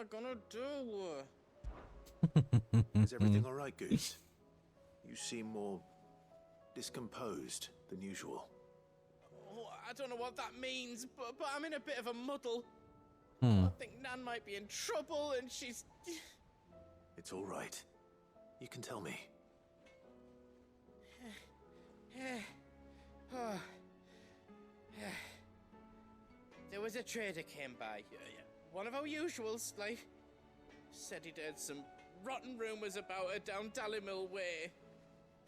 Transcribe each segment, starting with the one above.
gonna do? Is everything all right, Goose? You seem more discomposed than usual. Oh, I don't know what that means, but I'm in a bit of a muddle. Hmm. I think Nan might be in trouble, and she's... It's all right. You can tell me. There was a trader came by, one of our usuals, like, said he'd heard some rotten rumours about her down Dallimil Way.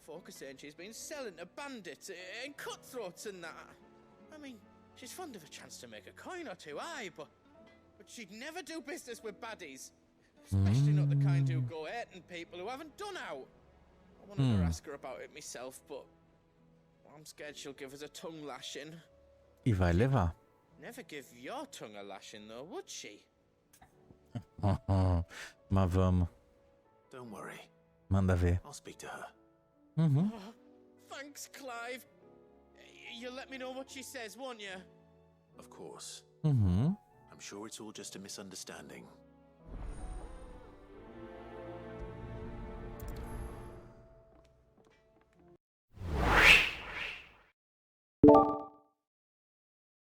Folk are saying she's been selling to bandits and cutthroats and that. I mean, she's fond of a chance to make a coin or two, aye, but she'd never do business with baddies. Especially not the kind who go hurting people who haven't done out. I wanted to ask her about it myself, but I'm scared she'll give us a tongue lashing. E vai levar. Never give your tongue a lashing, though, would she? Mas vamos. Don't worry. Manda ver. I'll speak to her. Uhum. Oh, thanks, Clive. You'll let me know what she says, won't you? Of course. Uhum. I'm sure it's all just a misunderstanding.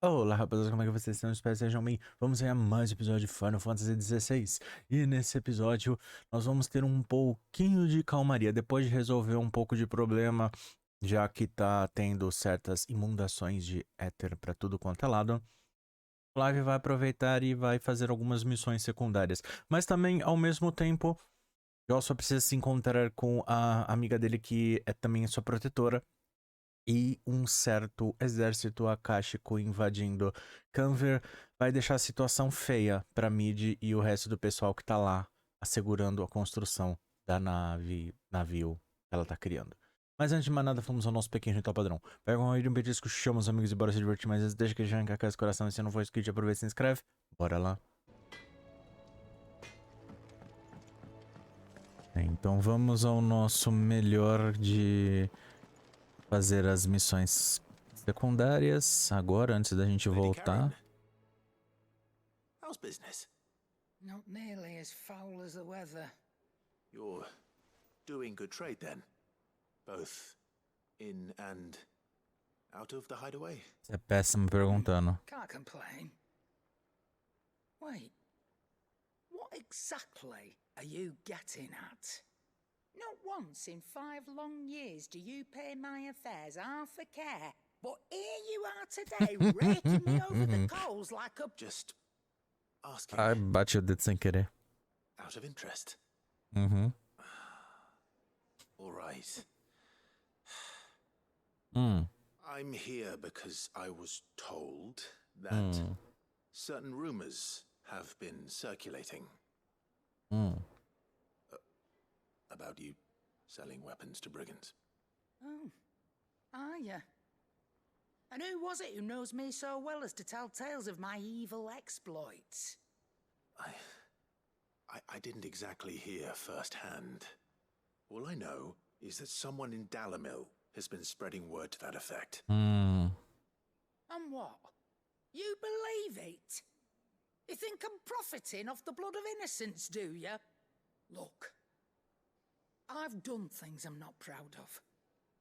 Olá, rapaziada, como é que vocês estão? Espero que sejam bem. Vamos a mais um episódio de Final Fantasy XVI. E nesse episódio, nós vamos ter um pouquinho de calmaria. Depois de resolver um pouco de problema, já que tá tendo certas inundações de éter pra tudo quanto é lado, Clive vai aproveitar e vai fazer algumas missões secundárias. Mas também, ao mesmo tempo, Joel só precisa se encontrar com a amiga dele, que é também sua protetora. E um certo exército akáshico invadindo Kanver vai deixar a situação feia para Mid e o resto do pessoal que tá lá assegurando a construção da navio que ela tá criando. Mas antes de mais nada, vamos ao nosso pequeno ritual padrão. Pega um vídeo, um petisco, chama os amigos e bora se divertir, mas deixa que já encaca esse coração. E se não for inscrito, aproveita e se inscreve. Bora lá. Então vamos ao nosso melhor de fazer as missões secundárias agora, antes da gente voltar. How's business? Not nearly as foul as the weather. You're doing good trade then? Both in and out of the hideaway? Você é péssimo perguntando. Can't complain. Wait, what exactly are you getting at? Not once in 5 long years do you pay my affairs half a care, but here you are today, raking me over the coals like a... Just asking. Ai, bati o dedo sem querer. Out of interest. Uhum. All right. Hum. I'm here because I was told that certain rumors have been circulating. About you selling weapons to brigands. Oh, are you? And who was it who knows me so well as to tell tales of my evil exploits? I didn't exactly hear firsthand. All I know is that someone in Dallimil has been spreading word to that effect. And what? You believe it? You think I'm profiting off the blood of innocents, do you? Look, I've done things I'm not proud of.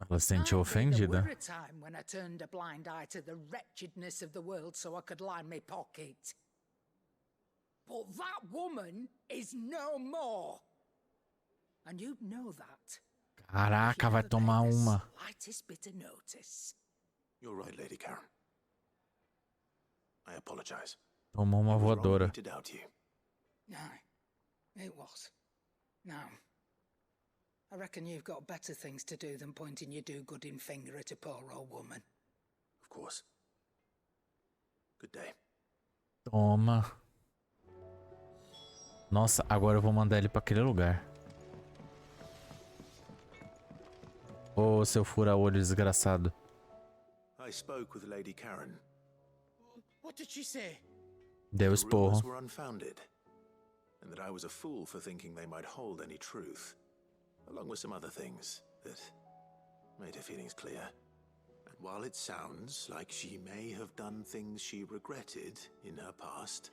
Ela se sentiu There ofendida. were a time when I turned a blind eye to the wretchedness of the world so I could line my pocket. But that woman is no more. And you know that. Caraca, vai tomar uma. Slightest bit of notice. You're right, Lady Karen. I apologize. Tomou uma It was wrong of voadora. me to doubt you. No, it was. Now, I reckon you've got better things to do than pointing your do-gooding finger at a poor old woman. Of course. Good day. Toma. Nossa, agora eu vou mandar ele pra aquele lugar. Ô, seu fura-olho desgraçado. I spoke with Lady Karen. What did she say? Deu The esporro. rumors were unfounded, and that I was a fool for thinking they might hold any truth, along with some other things that made her feelings clear. And while it sounds like she may have done things she regretted in her past,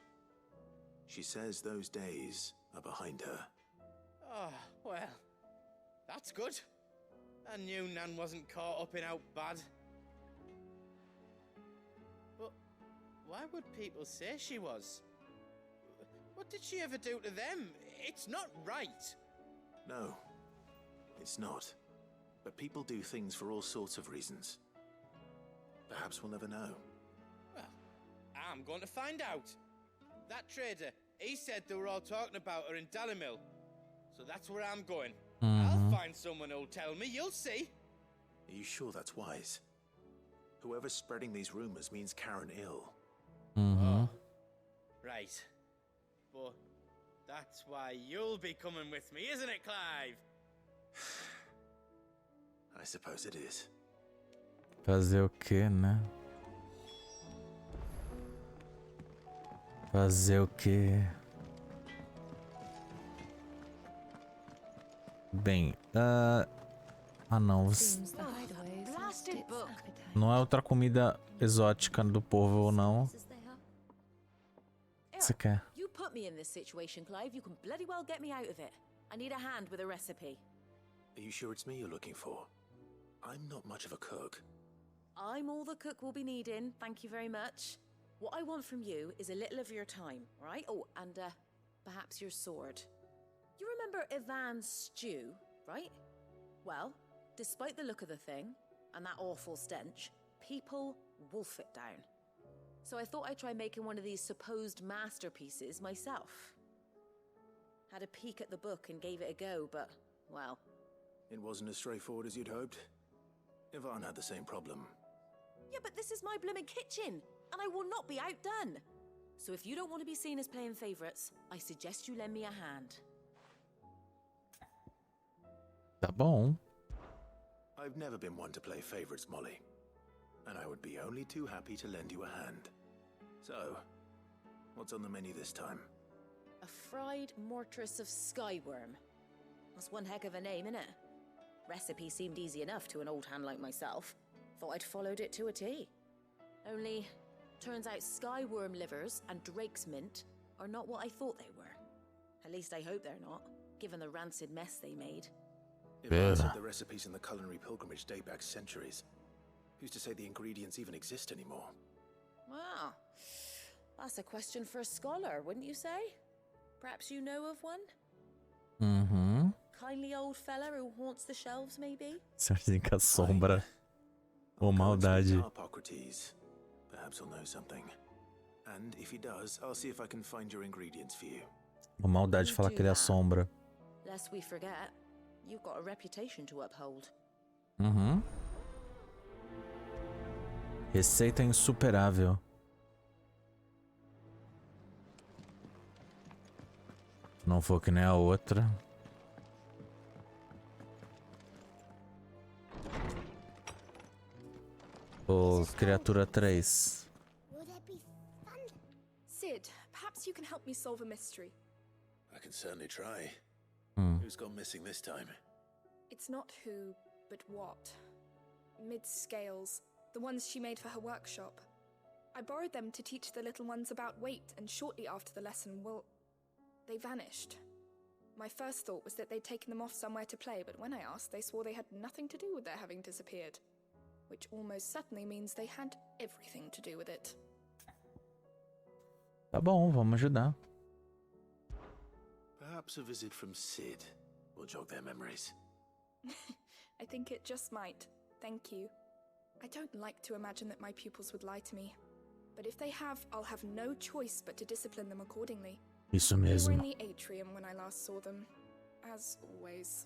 She says those days are behind her. Oh, well, that's good. I knew Nan wasn't caught up in out bad. But why would people say she was? What did she ever do to them? It's not right. No, it's not. But people do things for all sorts of reasons. Perhaps we'll never know. Well, I'm going to find out. That trader, he said they were all talking about her in Dalimil. So that's where I'm going. I'll find someone who'll tell me, you'll see. Are you sure that's wise? Whoever's spreading these rumors means Karen ill. Oh, right. But that's why you'll be coming with me, isn't it, Clive? I suppose it is. Fazer o quê, né? Fazer o quê? Bem, não. Não é outra comida exótica do povo, não. O que você quer? You put me in this situation, Clive. You can bloody well get me out of it. I need a hand with a recipe. Are you sure it's me you're looking for? I'm not much of a cook. I'm all the cook will be needing, thank you very much. What I want from you is a little of your time, right? Oh, and perhaps your sword. You remember Ivan's stew, right? Well, despite the look of the thing, and that awful stench, people wolf it down. So I thought I'd try making one of these supposed masterpieces myself. Had a peek at the book and gave it a go, but, well... It wasn't as straightforward as you'd hoped. Ivan had the same problem. Yeah, but this is my blooming kitchen, and I will not be outdone. So if you don't want to be seen as playing favourites, I suggest you lend me a hand. Tá bom. I've never been one to play favorites, Molly. And I would be only too happy to lend you a hand. So, what's on the menu this time? A fried mortress of skyworm. That's one heck of a name, innit? Recipe seemed easy enough to an old hand like myself. Thought I'd followed it to a T. Only, turns out skyworm livers and drake's mint are not what I thought they were. At least I hope they're not, given the rancid mess they made. Ivan said the recipes in the culinary pilgrimage date back centuries. Who's to say the ingredients even exist anymore? Wow. That's a question for a scholar, wouldn't you say? Perhaps you know of one? Kindly old fella who haunts the shelves, maybe? Certinho com a sombra. Ou maldade. Hippocrates. Perhaps he'll know something. And if he does, I'll see if I can find your ingredients for you. Ou maldade fala que ele é a sombra. Lest we forget, you've got a reputation to uphold. Receita insuperável. Não for que nem a outra. Ô, criatura 3. Sid, perhaps you can help me solve a mystery. I can certainly try. Who's gone missing this time? It's not who, but what. Mid-scales, the ones she made for her workshop. I borrowed them to teach the little ones about weight, and shortly after the lesson, well, they vanished. My first thought was that they'd taken them off somewhere to play, but when I asked, they swore they had nothing to do with their having disappeared. Which almost certainly means they had everything to do with it. Tá bom, vamos ajudar. Perhaps a visit from Sid will jog their memories. I think it just might. Thank you. I don't like to imagine that my pupils would lie to me. But if they have, I'll have no choice but to discipline them accordingly. Isso They were mesmo. in the atrium when I last saw them. As always.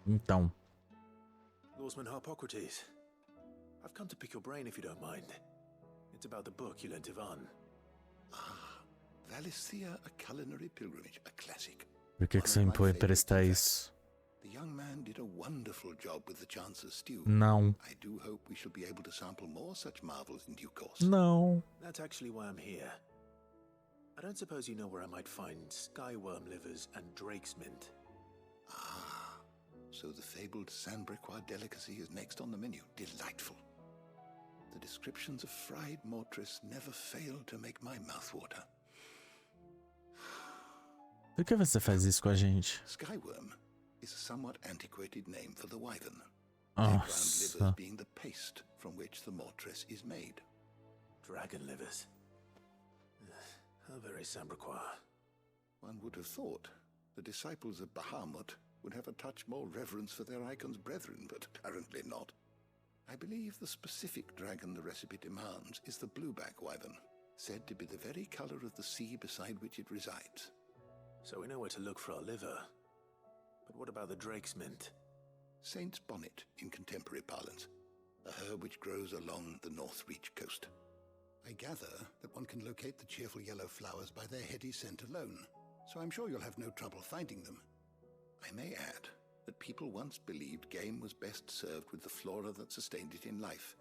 Então, Lawsman Hippocrates. I've come to pick your brain if you don't mind. It's about the book you lent Ivan. Valisthea, a culinary pilgrimage, a classic. por que você me foi prestar isso? The young man did a wonderful job with the Chance's stew. Não, I do hope we shall be able to sample more such marvels in due course. não. That's actually why I'm here. I don't suppose you know where I might find skyworm livers and drake's mint. Ah, So the fabled Sandbrequois delicacy is next on the menu. Delightful. The descriptions of fried mortress never fail to make my mouth water. Por que você faz isso com a gente? Skyworm is a somewhat antiquated name for the wyvern. Background livers Nossa. being the paste from which the mortress is made. Dragon livers. How very Sambrequois. One would have thought the disciples of Bahamut would have a touch more reverence for their icon's brethren, but apparently not. I believe the specific dragon the recipe demands is the blueback wyvern, said to be the very color of the sea beside which it resides. So we know where to look for our liver. But what about the drake's mint? Saint's bonnet in contemporary parlance, a herb which grows along the North Reach coast. I gather that one can locate the cheerful yellow flowers by their heady scent alone, so I'm sure you'll have no trouble finding them. I may add that people once believed game was best served with the flora that sustained it in life,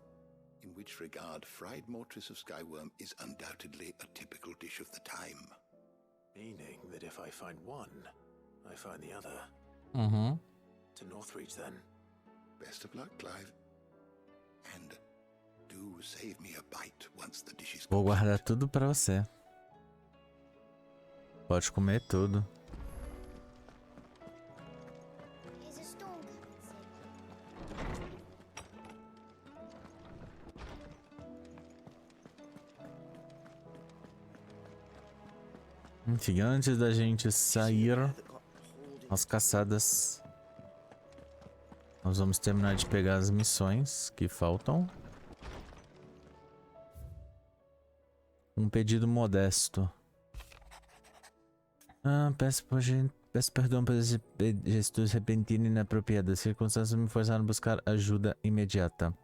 in which regard fried mortress of skyworm is undoubtedly a typical dish of the time. Meaning that if I find one, I find the other. Uhum. To Northreach, then. Best of luck, Clive. And do save me a bite once the dish is Vou complete. guardar tudo pra você. Pode comer tudo. There's a storm coming soon. Enfim, antes da gente sair às caçadas, nós vamos terminar de pegar as missões que faltam. Um pedido modesto. Peço perdão por esse gesto repentino e inapropriado. As circunstâncias me forçaram a buscar ajuda imediata.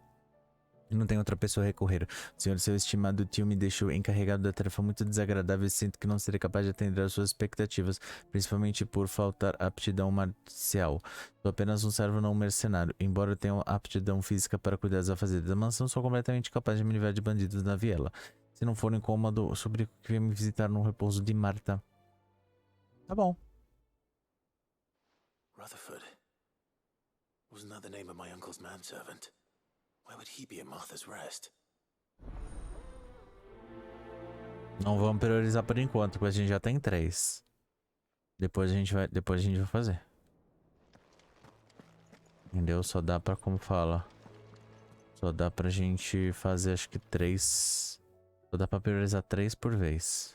E não tem outra pessoa a recorrer. O senhor, seu estimado tio, me deixou encarregado da tarefa muito desagradável e sinto que não serei capaz de atender às suas expectativas, principalmente por faltar aptidão marcial. Sou apenas um servo, não um mercenário. Embora eu tenha aptidão física para cuidar dos afazeres da mansão, sou completamente capaz de me livrar de bandidos na viela. Se não for incômodo, sobre o que vem me visitar no repouso de Marta. Tá bom. Rutherford. Wasn't that the name of my uncle's manservant? Why would he be at Martha's Rest? Não vamos priorizar por enquanto, porque a gente já tem 3. Depois a gente vai fazer. Entendeu? Só dá pra, como fala, só dá pra gente fazer, acho que 3. Só dá pra priorizar 3 por vez.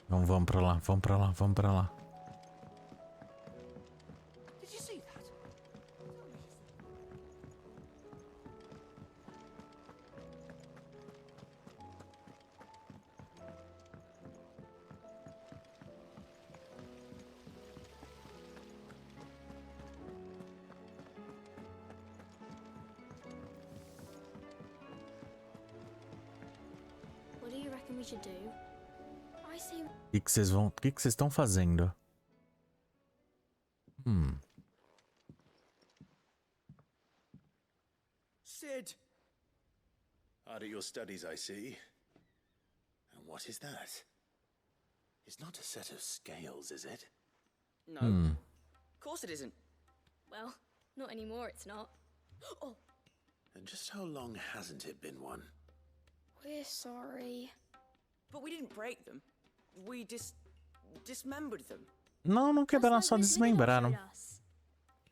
Então vamos pra lá, vamos pra lá, vamos pra lá. Did you see that? What do you reckon we should do? I say O que vocês estão fazendo? Sid! Hard at your studies, I see. And what is that? It's not a set of scales, is it? No. Of course it isn't. well, not anymore, it's not. Oh, And just how long hasn't it been one? we're sorry. But we didn't break them. We dismembered them. Não quebraram, só desmembraram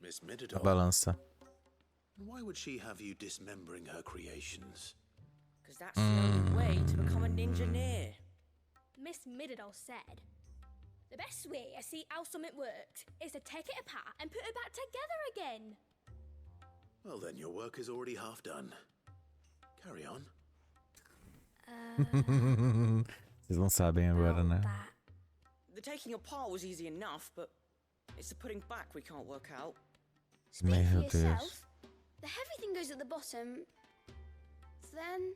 Miss a Midadol. balança. Why would she have you dismembering her creations? Because that's the only way to become an engineer. Miss Midadol said, the best way to see how something works is to take it apart and put it back together again. Well, then your work is already half done. Carry on. Vocês não sabem agora, né? The taking apart was easy enough, but it's the putting back we can't work out. Speak Meu for Deus. yourself. The heavy thing goes at the bottom. Then...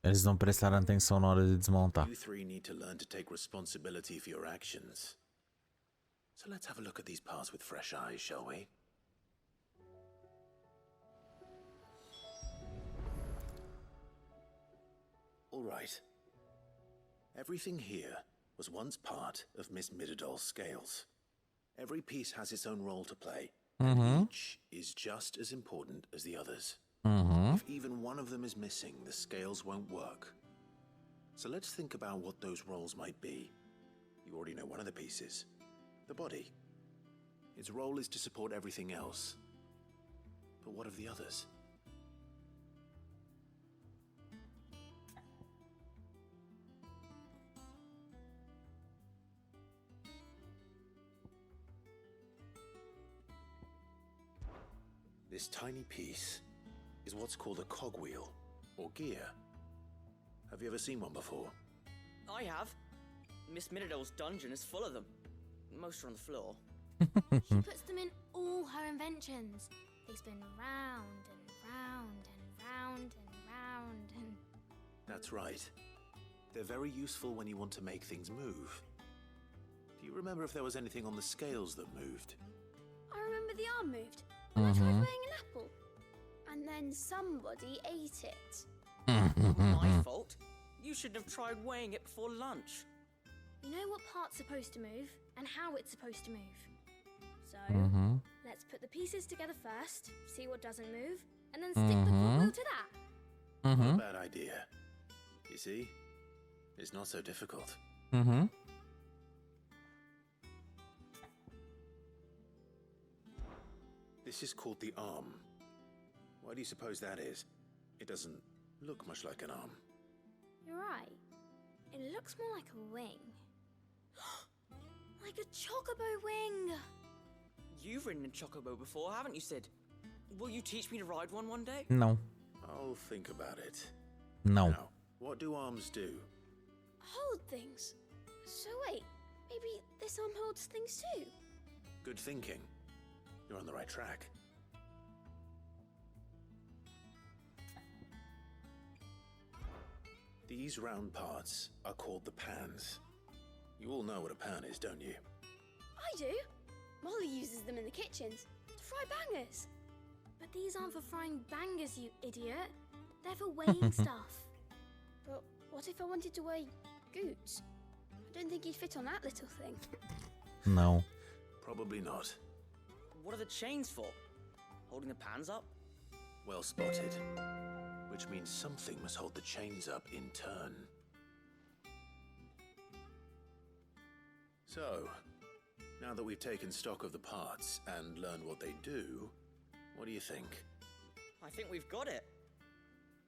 Eles não prestaram atenção na hora de desmontar. You three need to learn to take responsibility for your actions. So let's have a look at these parts with fresh eyes, shall we? All right. Everything here was once part of Miss Midadol's scales. Every piece has its own role to play, and each is just as important as the others. If even one of them is missing, the scales won't work. So let's think about what those roles might be. You already know one of the pieces. The body. Its role is to support everything else. But what of the others? This tiny piece is what's called a cogwheel, or gear. Have you ever seen one before? I have. Miss Midadol's dungeon is full of them. Most are on the floor. She puts them in all her inventions. They spin round and round and round and round and... That's right. They're very useful when you want to make things move. Do you remember if there was anything on the scales that moved? I remember the arm moved when I tried weighing an apple. And then somebody ate it. My fault. You should have tried weighing it before lunch. You know what part's supposed to move and how it's supposed to move. So, let's put the pieces together first, see what doesn't move, and then stick the cogwheel to that. Not a bad idea. You see? It's not so difficult. This is called the arm. Why do you suppose that is? It doesn't look much like an arm. You're right. It looks more like a wing. Like a chocobo wing! You've ridden a chocobo before, haven't you, Sid? Will you teach me to ride one day? Não. I'll think about it. Não. Now, what do arms do? Hold things. So wait, maybe this arm holds things too? Good thinking. You're on the right track. These round parts are called the pans. You all know what a pan is, don't you? I do. Molly uses them in the kitchens to fry bangers. But these aren't for frying bangers, you idiot. They're for weighing stuff. But what if I wanted to weigh Goots? I don't think he'd fit on that little thing. Não. Probably not. What are the chains for? Holding the pans up? Well spotted. Which means something must hold the chains up in turn. So, now that we've taken stock of the parts and learned what they do, what do you think? I think we've got it.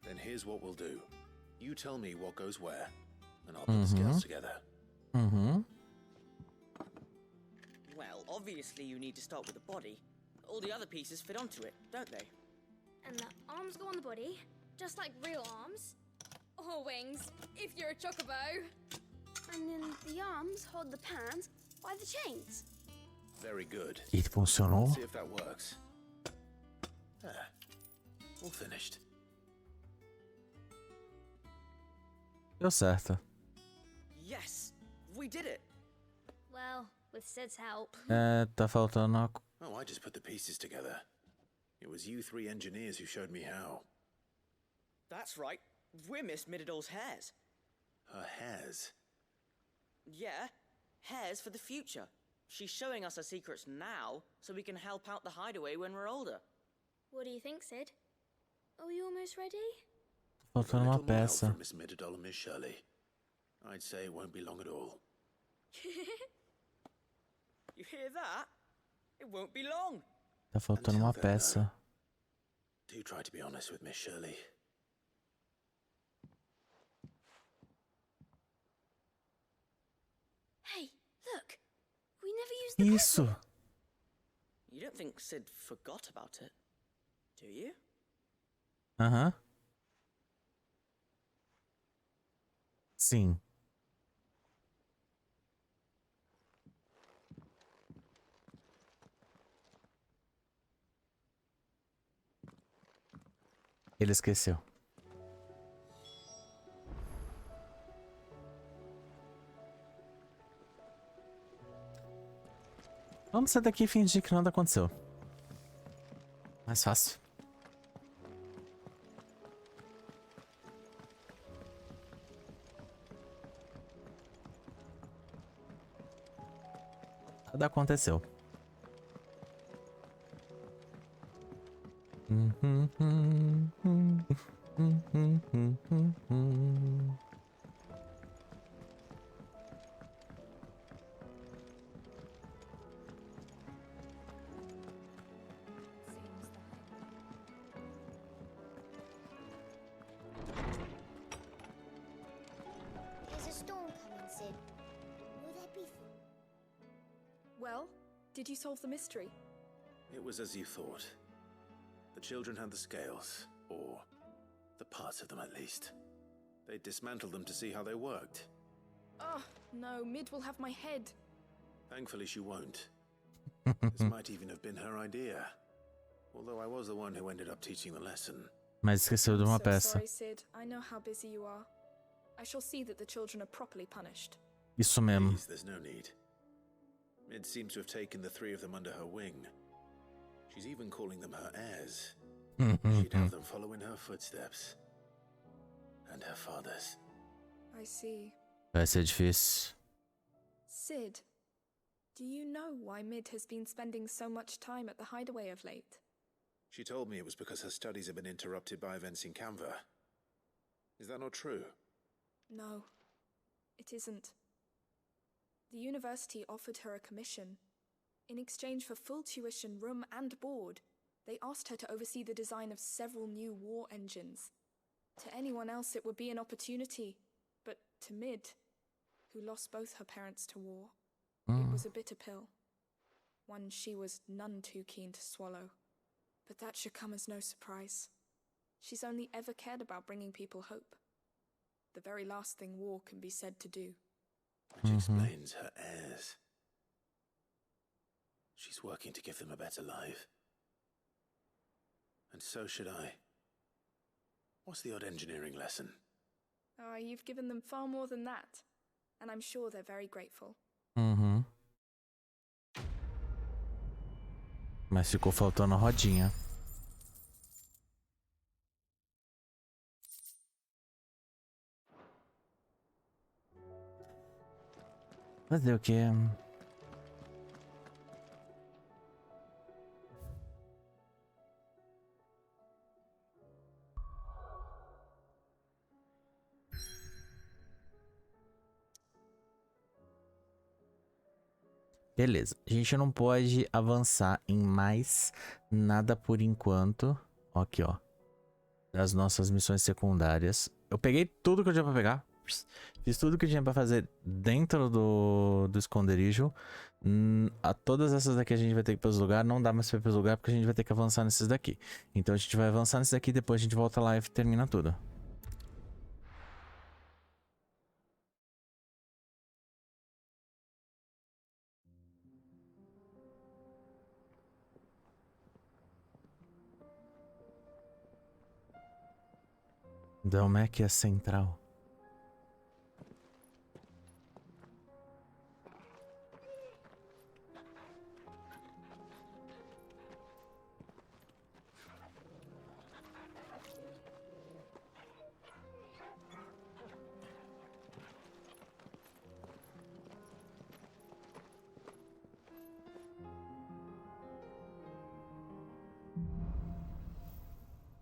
Then here's what we'll do. You tell me what goes where, and I'll put the scales together. Well, obviously you need to start with the body. All the other pieces fit onto it, don't they? And the arms go on the body, just like real arms. Or wings, if you're a chocobo. And then the arms hold the pans by the chains. Very good. E funcionou? Let's see if that works. There. All finished. Deu certo. Yes! We did it! Well, with Sid's help. É, tá faltando uma... Oh, I just put the pieces together. It was you three engineers who showed me how. That's right. We're Miss Midadol's hairs. Her hairs? Yeah, hairs for the future. She's showing us her secrets now, so we can help out the hideaway when we're older. What do you think, Sid? Are we almost ready? Faltando uma peça. Miss Midadol and Miss Shirley. I'd say it won't be long at all. You hear that? It won't be long. Tá faltando uma peça. Do try to be honest with Miss Shirley. Hey, look! We never used the Isso! cogwheel. You don't think Sid forgot about it, do you? Sim. Ele esqueceu. Vamos sair daqui e fingir que nada aconteceu. Mais fácil. Nada aconteceu. There's a storm coming, Sid. Will there be... Well, did you solve the mystery? It was as you thought. The children had the scales, or the parts of them at least. They dismantled them to see how they worked. Oh, no, Mid will have my head. Thankfully she won't. This might even have been her idea. Although I was the one who ended up teaching the lesson. Mas esqueceu de uma So peça. sorry, Sid. I know how busy you are. I shall see that the children are properly punished. Isso mesmo. Please, there's no need. Mid seems to have taken the three of them under her wing. She's even calling them her heirs. She'd have them follow in her footsteps. And her father's. I see. Vai ser difícil. Sid, do you know why Mid has been spending so much time at the hideaway of late? She told me it was because her studies have been interrupted by events in Kanver. Is that not true? No, it isn't. The university offered her a commission. In exchange for full tuition, room and board, they asked her to oversee the design of several new war engines. To anyone else it would be an opportunity, but to Mid, who lost both her parents to war, it was a bitter pill. One she was none too keen to swallow. But that should come as no surprise. She's only ever cared about bringing people hope. The very last thing war can be said to do. Which explains her heirs. She's working to give them a better life. And so should I. What's the odd engineering lesson? Ah, you've given them far more than that. And I'm sure they're very grateful. Mas ficou faltando a rodinha. Fazer o quê? Beleza, a gente não pode avançar em mais nada por enquanto. Ó, aqui, ó. Das nossas missões secundárias. Eu peguei tudo que eu tinha pra pegar. Fiz tudo que eu tinha pra fazer dentro do esconderijo. A todas essas daqui a gente vai ter que ir para os lugares. Não dá mais pra ir para os lugares porque a gente vai ter que avançar nesses daqui. Então a gente vai avançar nesses daqui. Depois a gente volta lá e termina tudo. Como é que é central?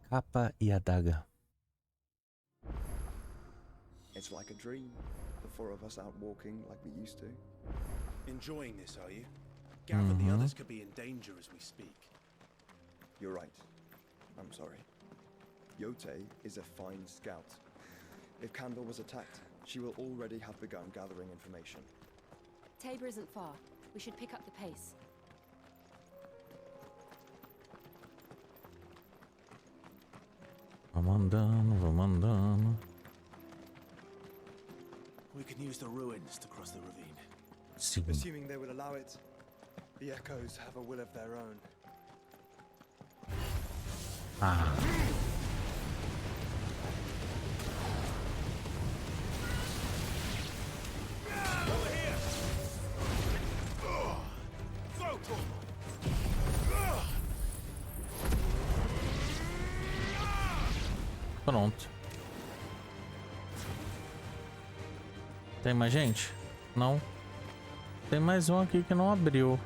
Capa e Adaga. It's like a dream. The four of us out walking like we used to. Enjoying this, are you? Gather the others could be in danger as we speak. You're right. I'm sorry. Yote is a fine scout. If Kanver was attacked, she will already have begun gathering information. Tabor isn't far. We should pick up the pace. Vamos andando, vamos andando. We can use the ruins to cross the ravine. Sim. Assuming they will allow it, the echoes have a will of their own. Ah. Throat! Pronto. Tem mais gente? Não. Tem mais um aqui que não abriu.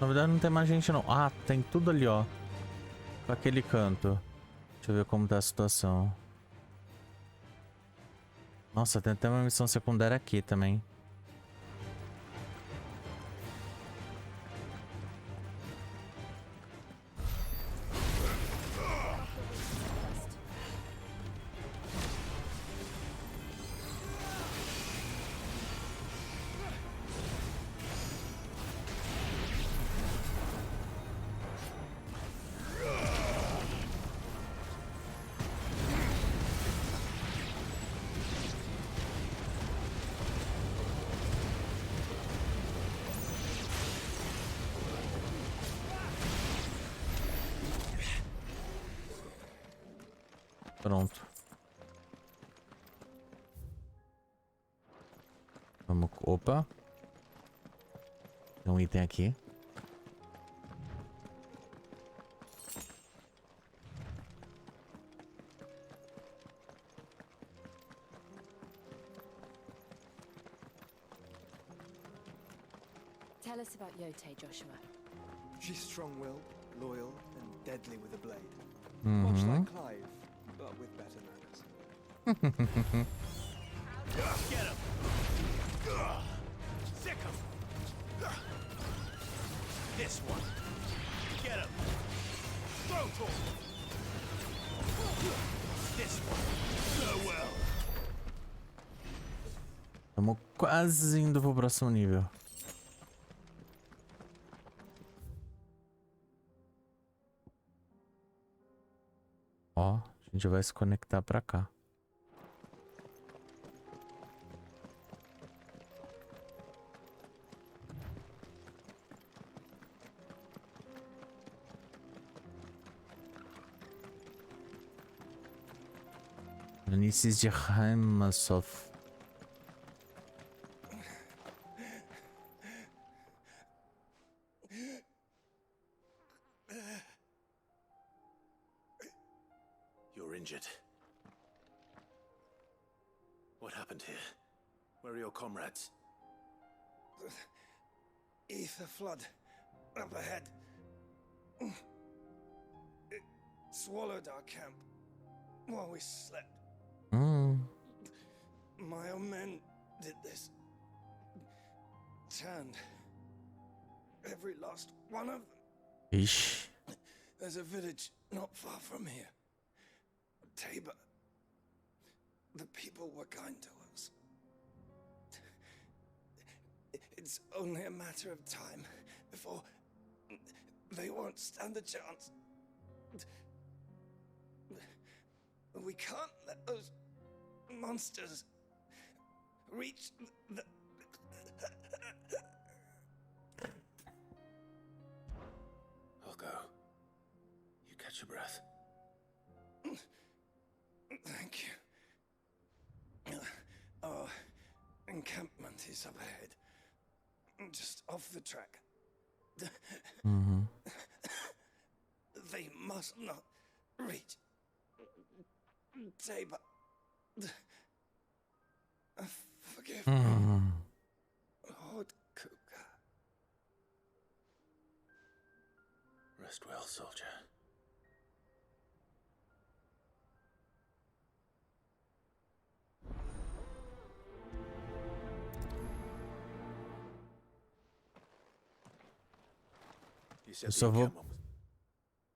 Na verdade não tem mais gente não. Ah, tem tudo ali, ó. Pra aquele canto. Deixa eu ver como tá a situação. Nossa, tem até uma missão secundária aqui também. Pronto. Vamos... Opa. Tem um item aqui. Tell us about Yote, Joshua. She's strong-willed, loyal, and deadly with a blade. Much like Clive, but with better manners. Get him! Sick him! This one. Get him! Throw to him! This one. So well. Estamos quase indo pro próximo nível. Ó, a gente vai se conectar pra cá. Planícies de Heimasov. You're injured. What happened here? Where are your comrades? Ether flood up ahead. It swallowed our camp while we slept. My own men did this. Turned every last one of them. Ish. There's a village not far from here. Tabor. The people were kind to us. It's only a matter of time before they won't stand a chance. We can't let those monsters reach the... I'll go. You catch your breath. Thank you. Our encampment is up ahead. Just off the track. They must not reach Tabor. Forgive me, Lord Kuka. Rest well, soldier.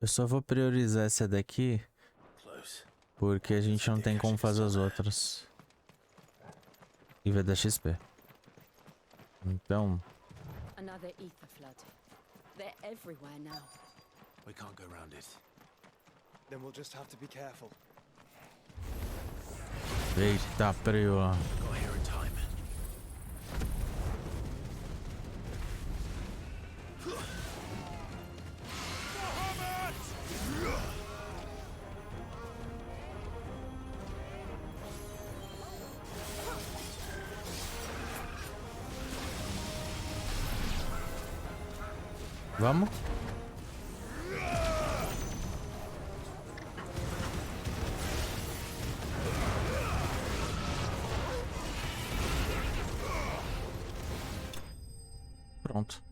Eu só vou priorizar essa daqui porque a gente não tem como fazer as outras. E vai dar XP. Então, Another ether flood. They're everywhere now. We can't go around it. Then we'll just have to be careful. eita, preula. Got here in time. Vamos? Pronto.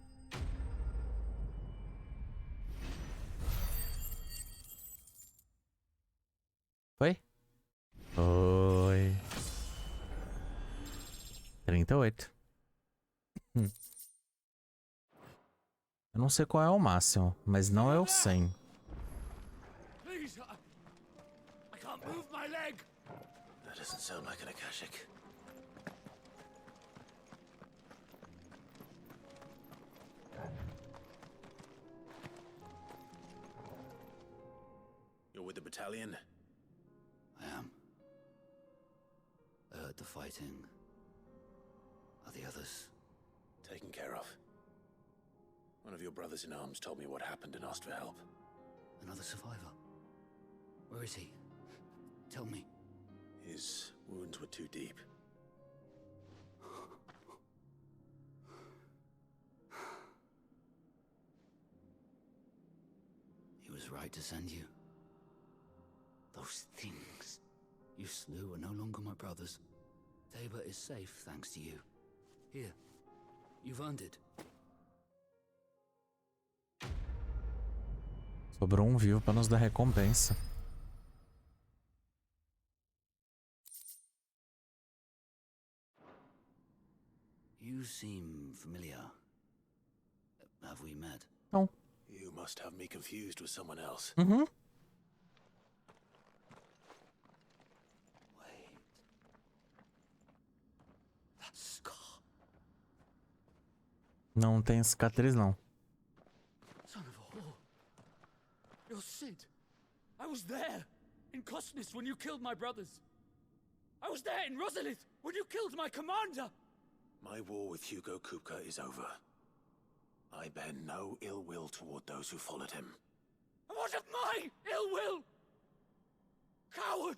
Foi? Foi. 38. Eu não sei qual é o máximo, mas não é o 100. Please, I can't move my leg. That doesn't sound like an Akashic. You're with the battalion? I am. I heard the fighting. Are the others? Taken care of. One of your brothers in arms told me what happened and asked for help. Another survivor? Where is he? Tell me. His wounds were too deep. He was right to send you. Those things you slew are no longer my brothers. Tabor is safe thanks to you. Here, you've earned it. Sobrou um vivo para nos dar recompensa. You seem familiar. Have we met? Não. You must have me confused with someone else. Uhum. Wait. That scar. Não tem cicatriz, não. Son of a whore. You're Sid. I was there in Cosnis when you killed my brothers. I was there in Rosalith when you killed my commander. My war with Hugo Kupka is over. I bear no ill will toward those who followed him. And what of my ill will? Coward!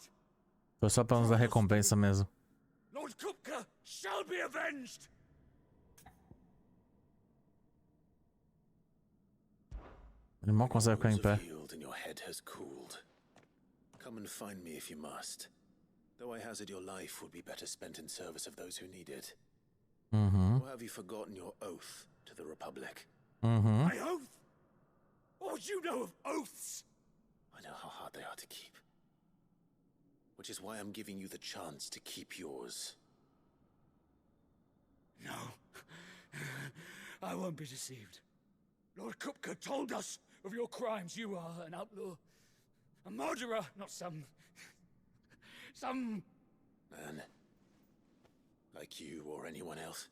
Foi só para nos dar recompensa mesmo. Lord Kupka shall be avenged! Ele mal consegue ficar em pé. Healed and your head has cooled. Come and find me if you must. Though I hazard your life would be better spent in service of those who need it. Or have you forgotten your oath to the Republic? My oath? What would you know of oaths? I know how hard they are to keep. Which is why I'm giving you the chance to keep yours. No. I won't be deceived. Lord Kupka told us of your crimes. You are an outlaw. A murderer, not some Man. Like you or anyone else.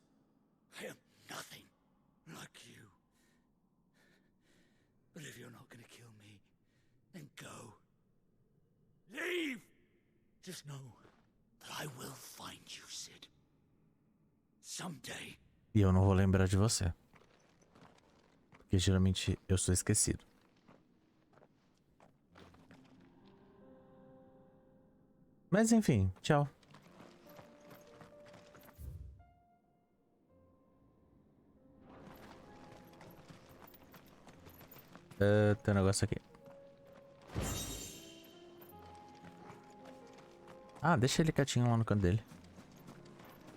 I am nothing like you. But if you're not gonna kill me, then go. Leave! Just know that I will find you, Sid. Someday. E eu não vou lembrar de você. Porque geralmente eu sou esquecido. Mas enfim, tchau. Tem um negócio aqui. Ah, deixa ele quietinho lá no canto dele.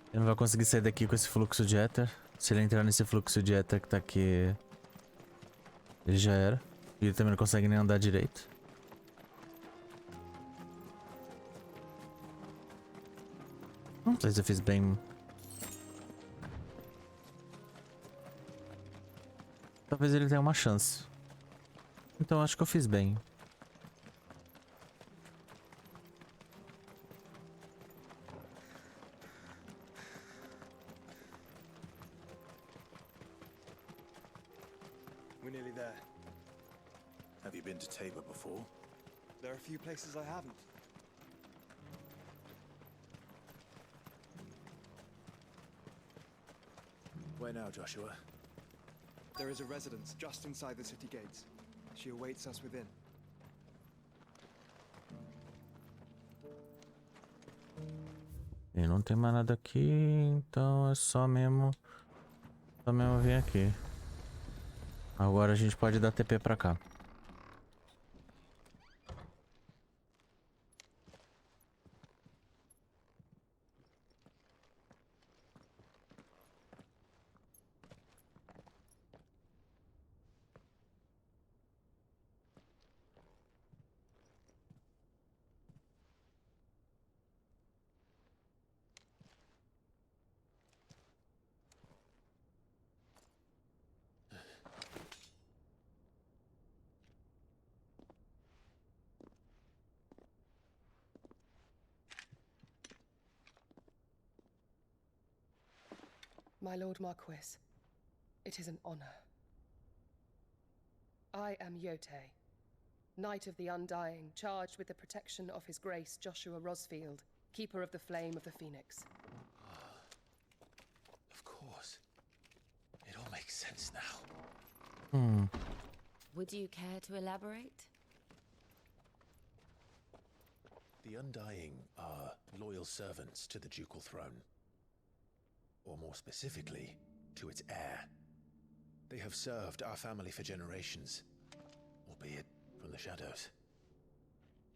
Ele não vai conseguir sair daqui com esse fluxo de éter. Se ele entrar nesse fluxo de éter que tá aqui, ele já era. E ele também não consegue nem andar direito. Não sei se eu fiz bem. Talvez ele tenha uma chance. Então acho que eu fiz bem. We're nearly there. Have you been to Tabor before? There are a few places I haven't. Where now, Joshua? There is a residence just inside the city gates. She awaits us within. E não tem mais nada aqui, então é só mesmo vir aqui. Agora a gente pode dar TP pra cá. My Lord Marquis, it is an honor. I am Yotei, Knight of the Undying, charged with the protection of His Grace Joshua Rosfield, Keeper of the Flame of the Phoenix. Of course. It all makes sense now. Would you care to elaborate? The Undying are loyal servants to the ducal throne. Or more specifically, to its heir. They have served our family for generations, albeit from the shadows.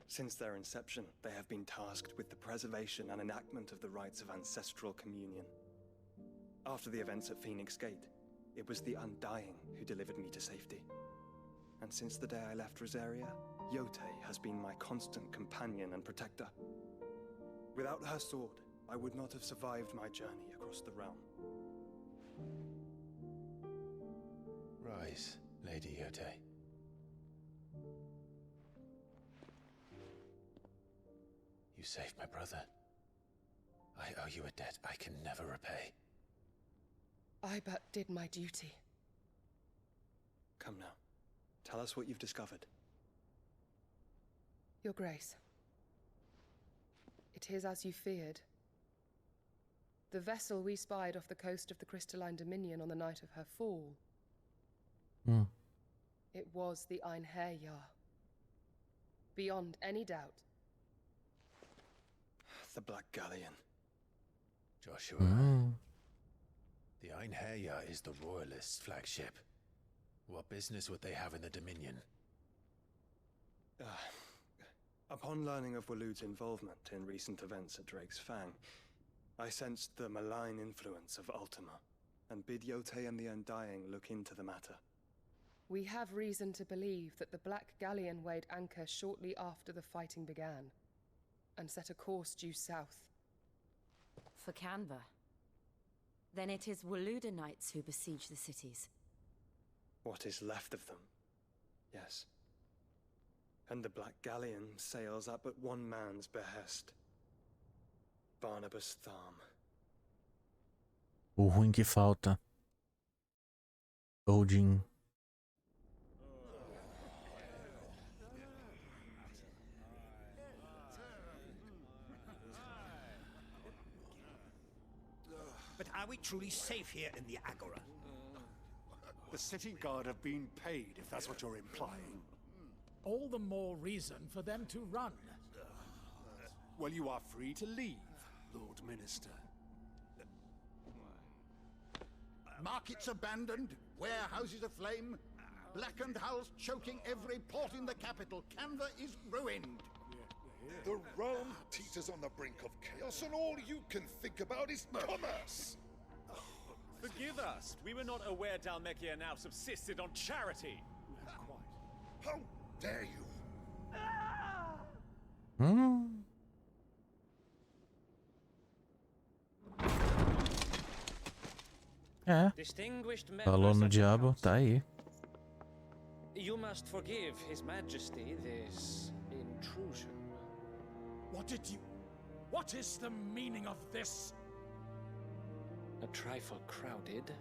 Since their inception, they have been tasked with the preservation and enactment of the rites of ancestral communion. After the events at Phoenix Gate, it was the Undying who delivered me to safety. And since the day I left Rosaria, Yotei has been my constant companion and protector. Without her sword, I would not have survived my journey across the realm. Rise, Lady Yotei. You saved my brother. I owe you a debt I can never repay. I but did my duty. Come now. Tell us what you've discovered. Your Grace. It is as you feared. The vessel we spied off the coast of the Crystalline Dominion on the night of her fall. It was the Einherjar. Beyond any doubt. The Black Galleon. Joshua. The Einherjar is the Royalists' flagship. What business would they have in the Dominion? Upon learning of Waloed's involvement in recent events at Drake's Fang, I sensed the malign influence of Ultima, and bid Yotei and the Undying look into the matter. We have reason to believe that the Black Galleon weighed anchor shortly after the fighting began, and set a course due south. For Kanver. Then it is Waloed Knights who besiege the cities. What is left of them, yes. And the Black Galleon sails at but one man's behest. Barnabas Tharm. O ruim que falta. Odin. But are we truly safe here in the Agora? The city guard have been paid, if that's what you're implying. All the more reason for them to run. Well, you are free to leave, Lord Minister. Markets abandoned, warehouses aflame, blackened hulls choking every port in the capital. Kanver is ruined. The realm teeters on the brink of chaos, and all you can think about is commerce. Forgive us. We were not aware Dhalmekia now subsisted on charity. How dare you? Falou no diabo, tá aí. You must forgive His Majesty this intrusion. What is the meaning of this? A trifle crowded,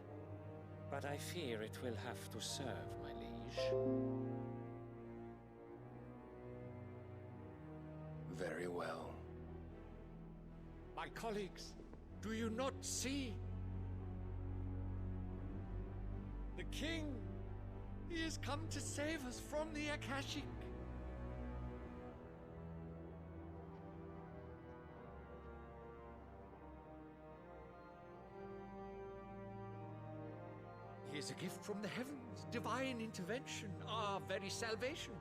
but I fear it will have to serve, my liege. Very well. My colleagues, do you not see? The king, he has come to save us from the Akashic. He is a gift from the heavens, divine intervention, our very salvation.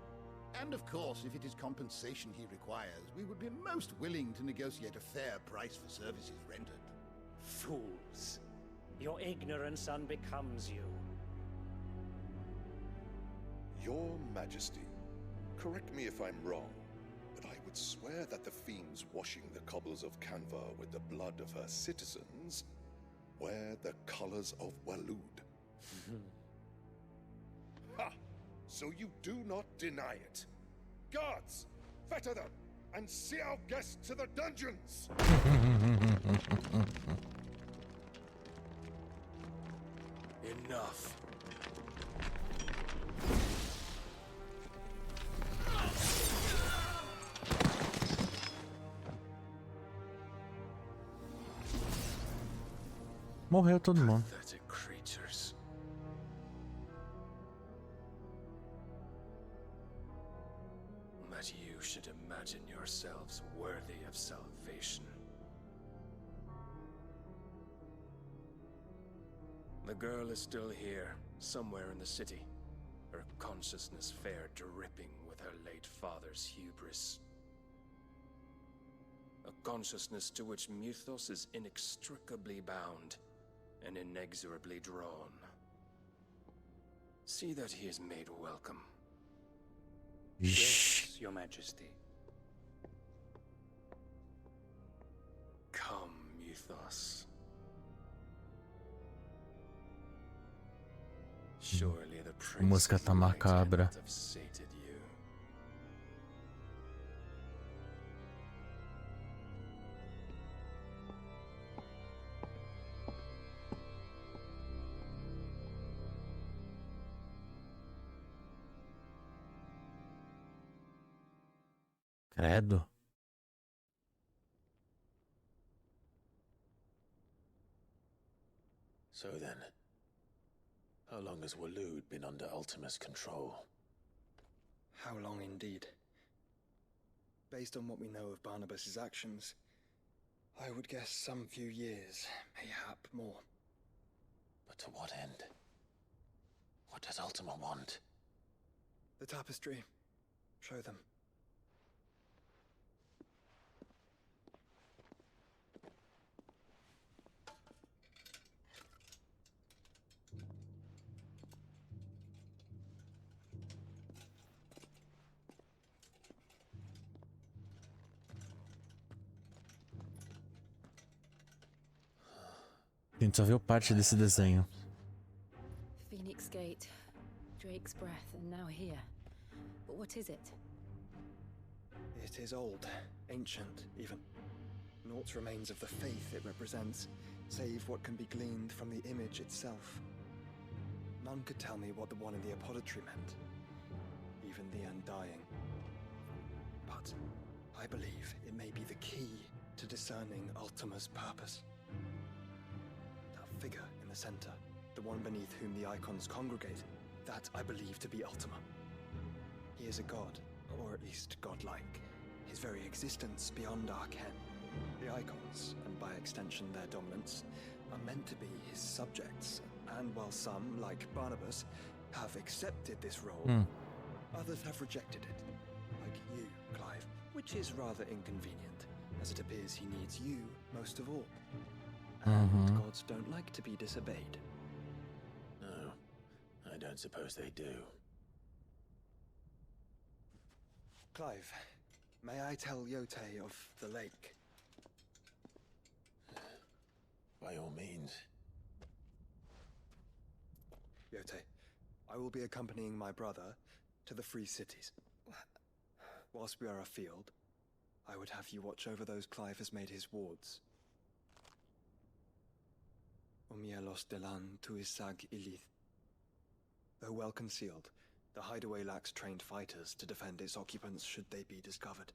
And of course, if it is compensation he requires, we would be most willing to negotiate a fair price for services rendered. Fools. Your ignorance unbecomes you. Your Majesty, correct me if I'm wrong, but I would swear that the fiends washing the cobbles of Kanver with the blood of her citizens wear the colors of Waloed. Ha! So you do not deny it. Guards, fetter them, and see our guests to the dungeons! enough. Morreu todo mundo. Pathetic creatures. That you should imagine yourselves worthy of salvation. The girl is still here, somewhere in the city. Her consciousness fair dripping with her late father's hubris. A consciousness to which Mythos is inextricably bound and inexorably drawn. See that he is made welcome. Yes, Your Majesty. Come, Mythos. Surely the A música tá macabra. have sated you. Credo. So then, how long has Waloed been under Ultima's control? How long indeed? Based on what we know of Barnabas's actions, I would guess some few years, mayhap more. But to what end? What does Ultima want? The tapestry. Show them. A gente só viu parte desse desenho. Phoenix Gate, Drake's breath, and now here. But what is it? It is old, ancient even. Naught remains of the faith it represents, save what can be gleaned from the image itself. None could tell me what the one in the apothecary meant, even the Undying. But I believe it may be the key to discerning Ultima's purpose. That figure in the center, the one beneath whom the icons congregate, that I believe to be Ultima. He is a god, or at least godlike. His very existence beyond our ken. The icons, and by extension their dominants, are meant to be his subjects, and while some, like Barnabas, have accepted this role, others have rejected it, like you, Clive, which is rather inconvenient, as it appears he needs you most of all. And gods don't like to be disobeyed. No, I don't suppose they do. Clive, may I tell Yote of the lake? By all means. Yote, I will be accompanying my brother to the Free Cities. Whilst we are afield, I would have you watch over those Clive has made his wards. Umielos delan tuisag ilith. Though well concealed, the hideaway lacks trained fighters to defend its occupants should they be discovered.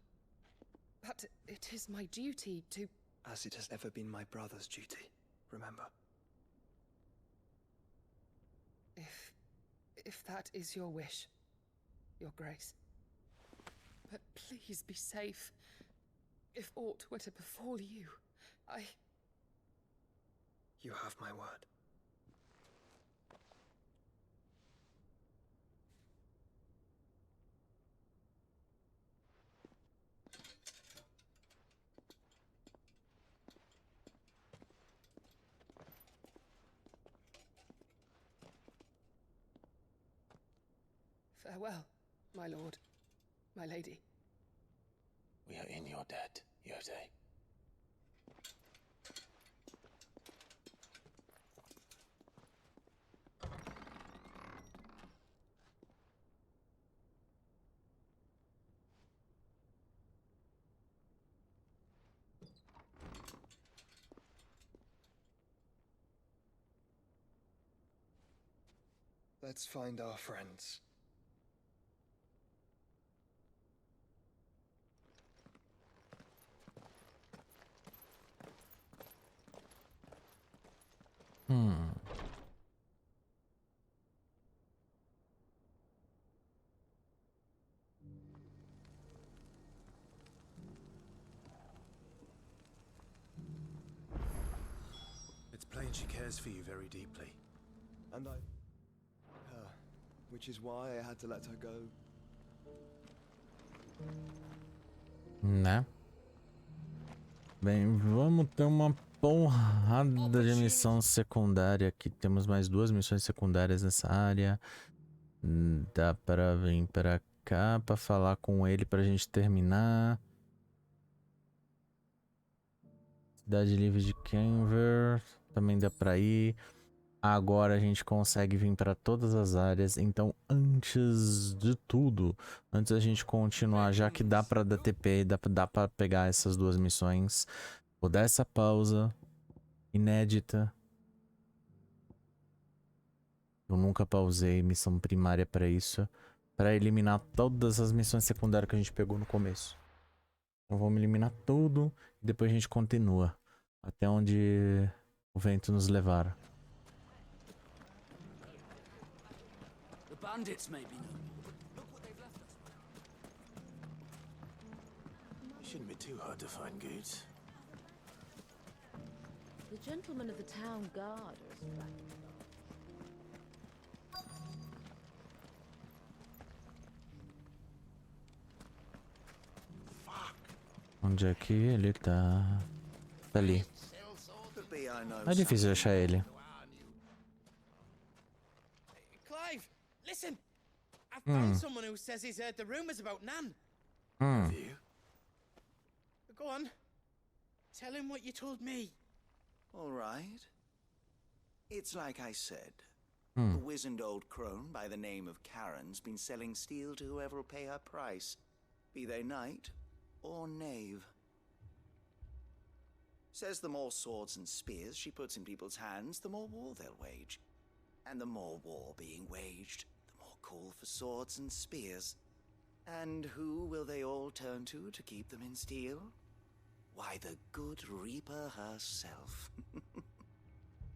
But it is my duty to... As it has ever been my brother's duty, remember. If that is your wish, Your Grace. But please be safe. If aught were to befall you, You have my word. Farewell, my lord, my lady. We are in your debt, Yote. Let's find our friends. It's plain she cares for you very deeply. And I... which is why I had to let her go. Né? Bem, vamos ter uma porrada de missão secundária aqui. Temos mais 2 missões secundárias nessa área. Dá pra vir pra cá pra falar com ele pra gente terminar. Cidade livre de Kanver. Também dá pra ir. Agora a gente consegue vir para todas as áreas. Então, antes de tudo, antes da gente continuar, já que dá para dar TP, dá para pegar essas 2 missões, vou dar essa pausa inédita. Eu nunca pausei missão primária para isso, para eliminar todas as missões secundárias que a gente pegou no começo. Então vamos eliminar tudo e depois a gente continua até onde o vento nos levar. Bandits may be. It shouldn't be too hard to find goods. The gentlemen of the town guard are distracted. Onde é que ele tá? Tá ali. É difícil achar ele. Clive, listen! I found someone who says he's heard the rumors about Nan. Have you? Go on. Tell him what you told me. All right. It's like I said. A wizened old crone by the name of Karen's been selling steel to whoever will pay her price, be they knight or knave. Says the more swords and spears she puts in people's hands, the more war they'll wage. And the more war being waged, the more call for swords and spears. And who will they all turn to keep them in steel? Why, the good Reaper herself.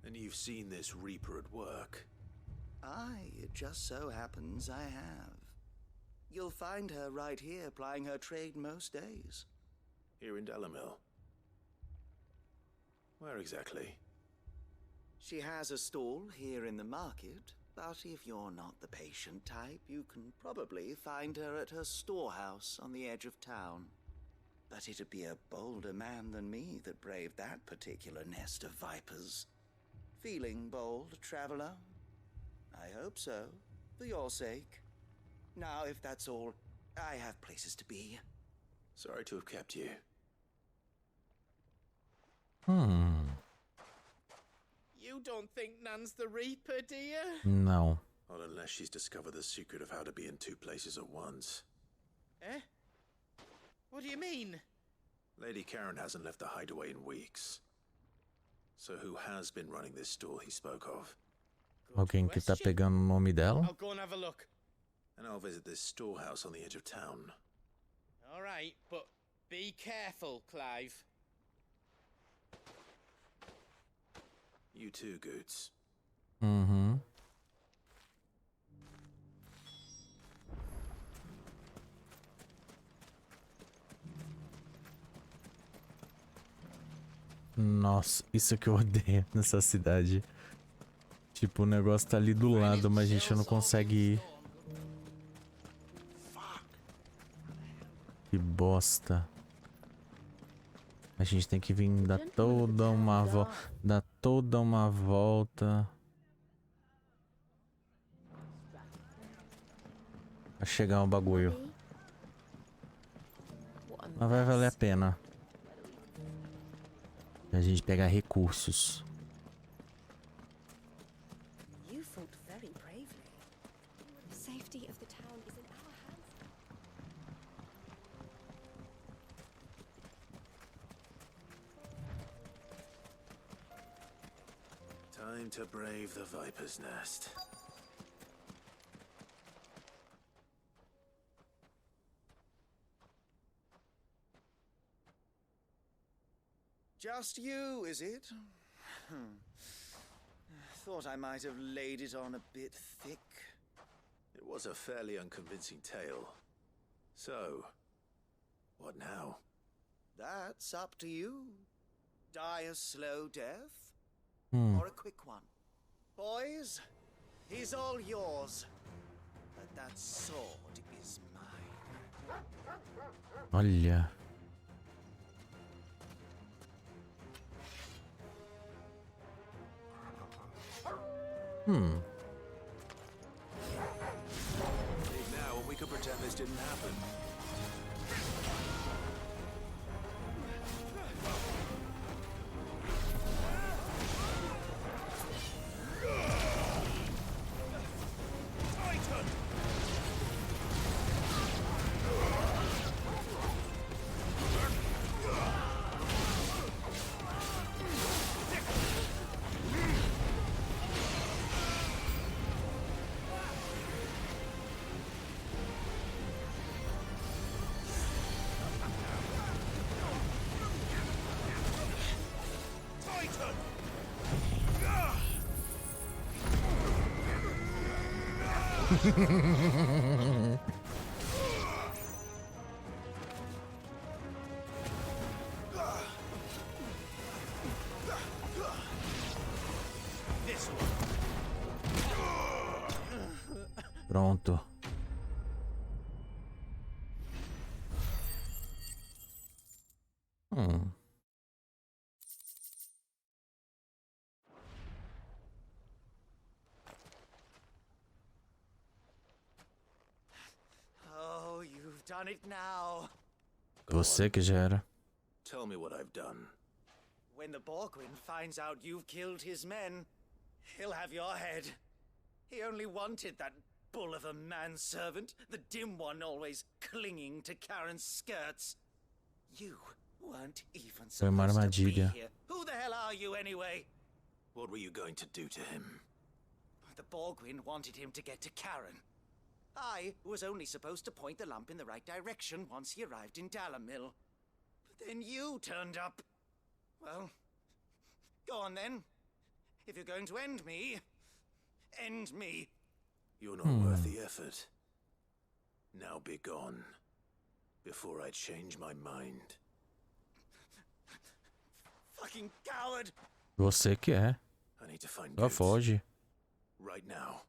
And you've seen this Reaper at work? Aye, it just so happens I have. You'll find her right here plying her trade most days. Here in Delamil? Where exactly? She has a stall here in the market, but if you're not the patient type, you can probably find her at her storehouse on the edge of town. But it'd be a bolder man than me that braved that particular nest of vipers. Feeling bold, traveler? I hope so, for your sake. Now, if that's all, I have places to be. Sorry to have kept you. You don't think Nan's the Reaper, do you? No. Not unless she's discovered the secret of how to be in 2 places at once. Eh? What do you mean? Lady Karen hasn't left the hideaway in weeks. So who has been running this store he spoke of? Alguém que tá pegando o nome dela? I'll go and have a look. And I'll visit this storehouse on the edge of town. All right, but be careful, Clive. You too, Goots. Nossa, isso que eu odeio nessa cidade. Tipo, o negócio tá ali do lado, mas a gente não consegue ir. Que bosta. A gente tem que vir dar toda uma volta. Dar toda uma volta. Pra chegar um bagulho. Mas vai valer a pena. A gente pegar recursos. You fought very bravely. The safety of the town is in our hands. Time to brave the Viper's Nest. Just you, is it? Thought I might have laid it on a bit thick. It was a fairly unconvincing tale. So, what now? That's up to you. Die a slow death, or a quick one. Boys, he's all yours. But that sword is mine. Olha. Big now, and we could pretend this didn't happen. Pronto. Oh, you've done it now. Você que já era. Tell me what I've done. When the Borgwyn finds out you've killed his men, he'll have your head. He only wanted that bull of a manservant, the dim one always clinging to Karen's skirts. You weren't even Foi uma supposed to be armadilha. here. Who the hell are you anyway? What were you going to do to him? The Borgwyn wanted him to get to Karen. I was only supposed to point the lamp in the right direction once he arrived in Dalamil. But then you turned up. Well, go on then. If you're going to end me, end me. You're not worth the effort. Now be gone, before I change my mind. Fucking coward! Você que é. I need to find Só Goetz. foge. Right now.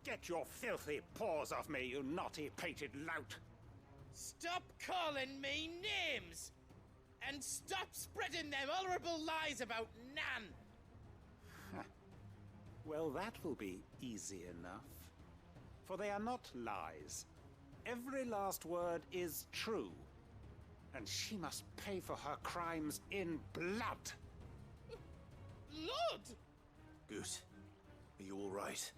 Get your filthy paws off me, you naughty-pated lout! Stop calling me names! And stop spreading them horrible lies about Nan! Well, that will be easy enough. For they are not lies. Every last word is true. And she must pay for her crimes in blood. Blood? Goot, are you all right?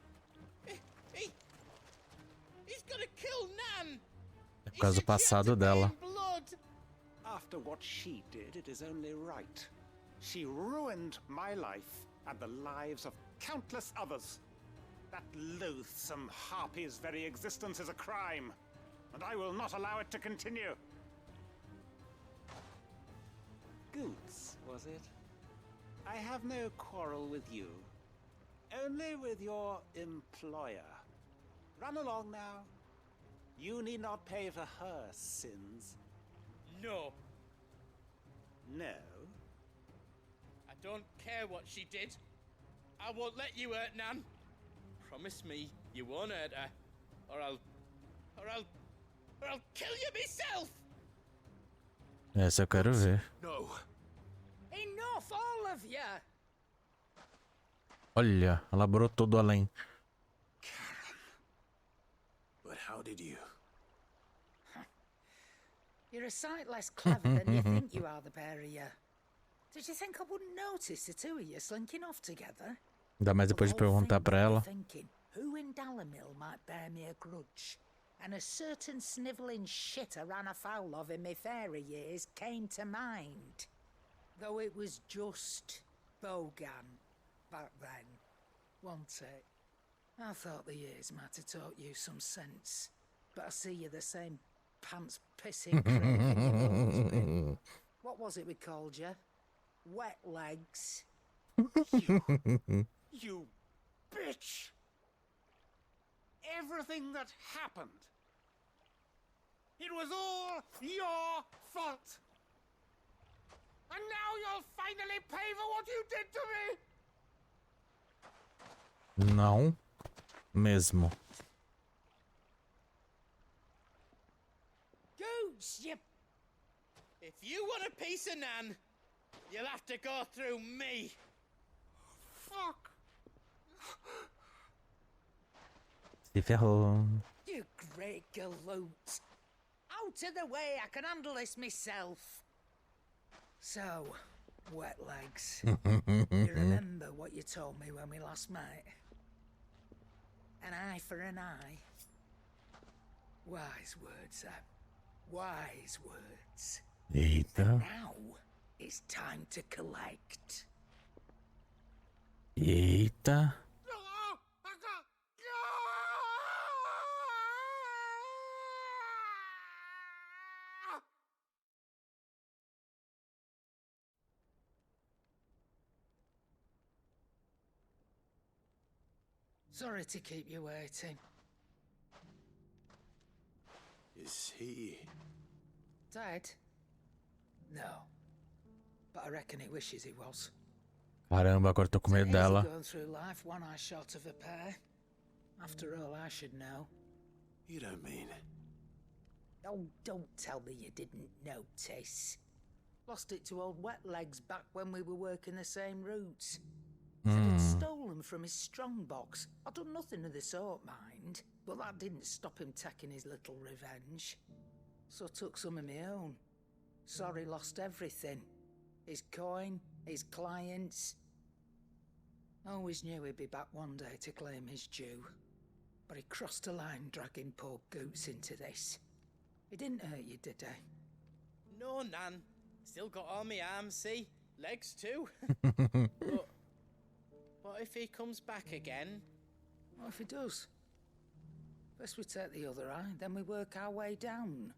He's gonna kill Nan! É por causa do passado dela. Blood! After what she did, it is only right. She ruined my life and the lives of countless others. That loathsome harpy's very existence is a crime, and I will not allow it to continue. Goots, was it? I have no quarrel with you. Only with your employer. Run along now. You need not pay for her sins. No. No? I don't care what she did. I won't let you hurt Nan. Promise me you won't hurt her, or I'll kill you myself. Essa eu quero ver. No. Enough, all of you. Olha, ela brotou do além. But how did you? You're a sight less clever than you think you are, the pair of you. Did you think I wouldn't notice the two of you slinking off together? Ainda mais depois de perguntar pra ela. Thinking, who in Dalamil might bear me a grudge? And a certain snivelling shit I ran afoul of in my fairy years came to mind. Though it was just bogan back then, wasn't it? I thought the years might have taught you some sense, but I see you're the same pants-pissing craven you've always been. What was it we called you? Wet legs? You bitch! Everything that happened, it was all your fault! And now you'll finally pay for what you did to me! Não mesmo. Goose, you... If you want a piece of Nan, you'll have to go through me. Fuck! Se ferrou. You great galoot. Out of the way, I can handle this myself. So, wet legs. You remember what you told me when we last met? An eye for an eye. Wise words, Sam. Wise words. Eita. And now, it's time to collect. Eita. Sorry to keep you waiting. Is he... Dead? No. But I reckon he wishes he was. Caramba, agora tô com medo dela. Going through life one eye short of a pair. After all, I should know. You don't mean... Oh, don't tell me you didn't notice. Lost it to old Wet Legs back when we were working the same routes. Said I'd stolen from his strongbox. I'd done nothing of the sort, mind. But that didn't stop him taking his little revenge. So I took some of my own. Sorry, lost everything. His coin, his clients. Always knew he'd be back one day to claim his due. But he crossed a line dragging poor Goots into this. He didn't hurt you, did he? No, Nan. Still got all my arms, see? Legs too. But what if he comes back again? What if he does? First we take the other eye, then we work our way down.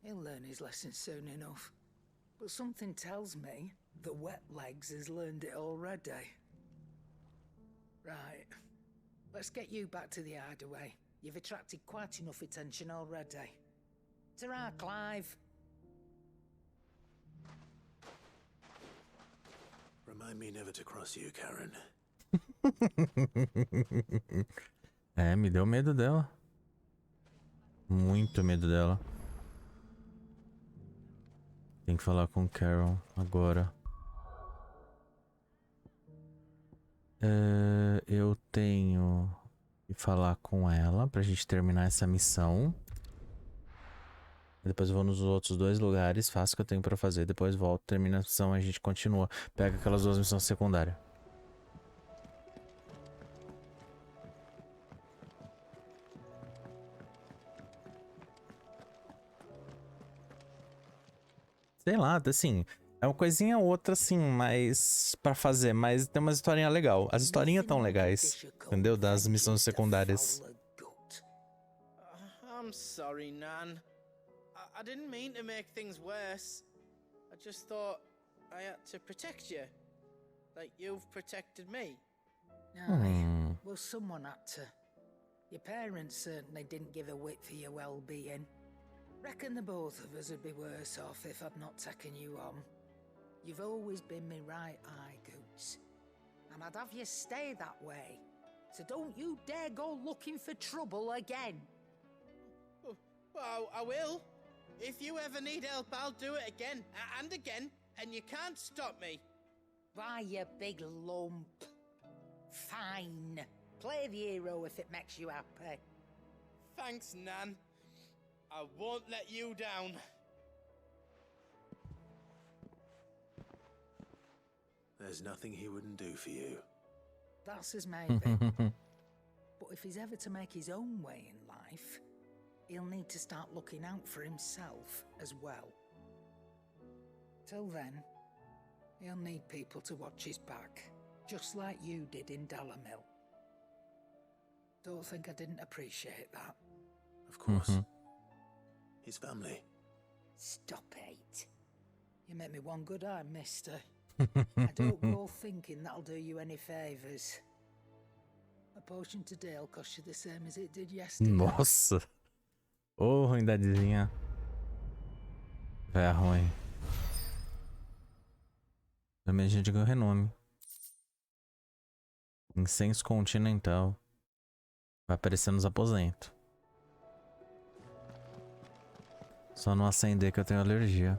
He'll learn his lesson soon enough. But something tells me the Wet Legs has learned it already. Right. Let's get you back to the hideaway. You've attracted quite enough attention already. Ta-ra, Clive. Remind me never to cross you, Karen. É, me deu medo dela. Muito medo dela. Tem que falar com Carol agora. Eu tenho que falar com ela pra gente terminar essa missão. Depois eu vou nos outros dois lugares, faço o que eu tenho pra fazer. Depois volto, termina a missão e a gente continua. Pega aquelas duas missões secundárias. Sei lá, assim, é uma coisinha ou outra assim, mas pra fazer, mas tem uma historinha legal. As historinhas tão legais, entendeu? Das missões secundárias. I'm sorry, Nan. I didn't mean to make things worse. I just thought I had to protect you. Like you've protected me. Aye. Well, someone had to. Your parents certainly didn't give a whit for your well-being. Reckon the both of us would be worse off if I'd not taken you on. You've always been me right eye, Goots. And I'd have you stay that way. So don't you dare go looking for trouble again. Well, I will. If you ever need help, I'll do it again and again, and you can't stop me. Why, you big lump. Fine. Play the hero if it makes you happy. Thanks, Nan. I won't let you down. There's nothing he wouldn't do for you. That's as maybe. But if he's ever to make his own way in life, he'll need to start looking out for himself as well. Till then, He'll need people to watch his back, just like you did in Dalamil. Don't think I didn't appreciate that. Of course. His family. Stop it. You make me one good eye, mister. I don't go thinking that'll do you any favours. A potion today will cost you the same as it did yesterday. Nossa. Ô, ruindadezinha. Véia ruim. Também a gente ganhou renome. Incenso continental. Vai aparecer nos aposentos. Só não acender que eu tenho alergia.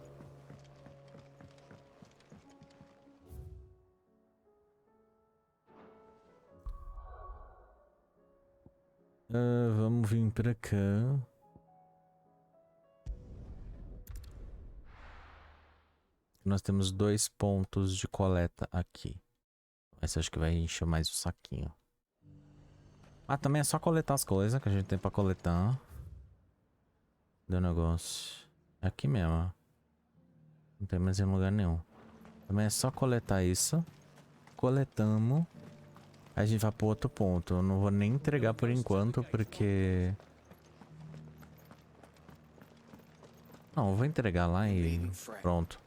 Vamos vir pra cá. Nós temos 2 pontos de coleta aqui. Esse acho que vai encher mais o saquinho. Ah, também é só coletar as coisas que a gente tem pra coletar. Deu negócio. É aqui mesmo. Não tem mais em lugar nenhum. Também é só coletar isso. Coletamos. Aí a gente vai pro outro ponto. Eu não vou nem entregar por enquanto, porque... Não, eu vou entregar lá e pronto.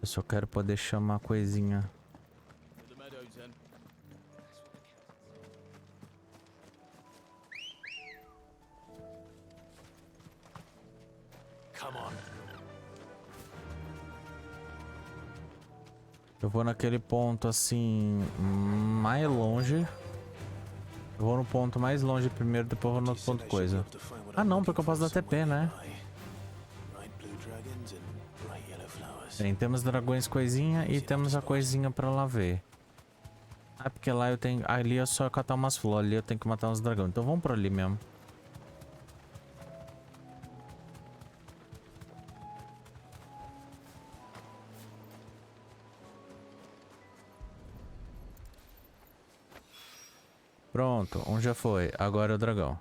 Eu só quero poder chamar a coisinha. Eu vou naquele ponto assim, mais longe. Eu vou no ponto mais longe primeiro, depois eu vou no outro ponto coisa. Ah não, porque eu posso dar TP, né? Bem, temos dragões coisinha e temos a coisinha pra lá ver. Ah, porque lá eu tenho... Ali é só catar umas flores, ali eu tenho que matar uns dragões. Então vamos por ali mesmo. Pronto, um já foi. Agora é o dragão.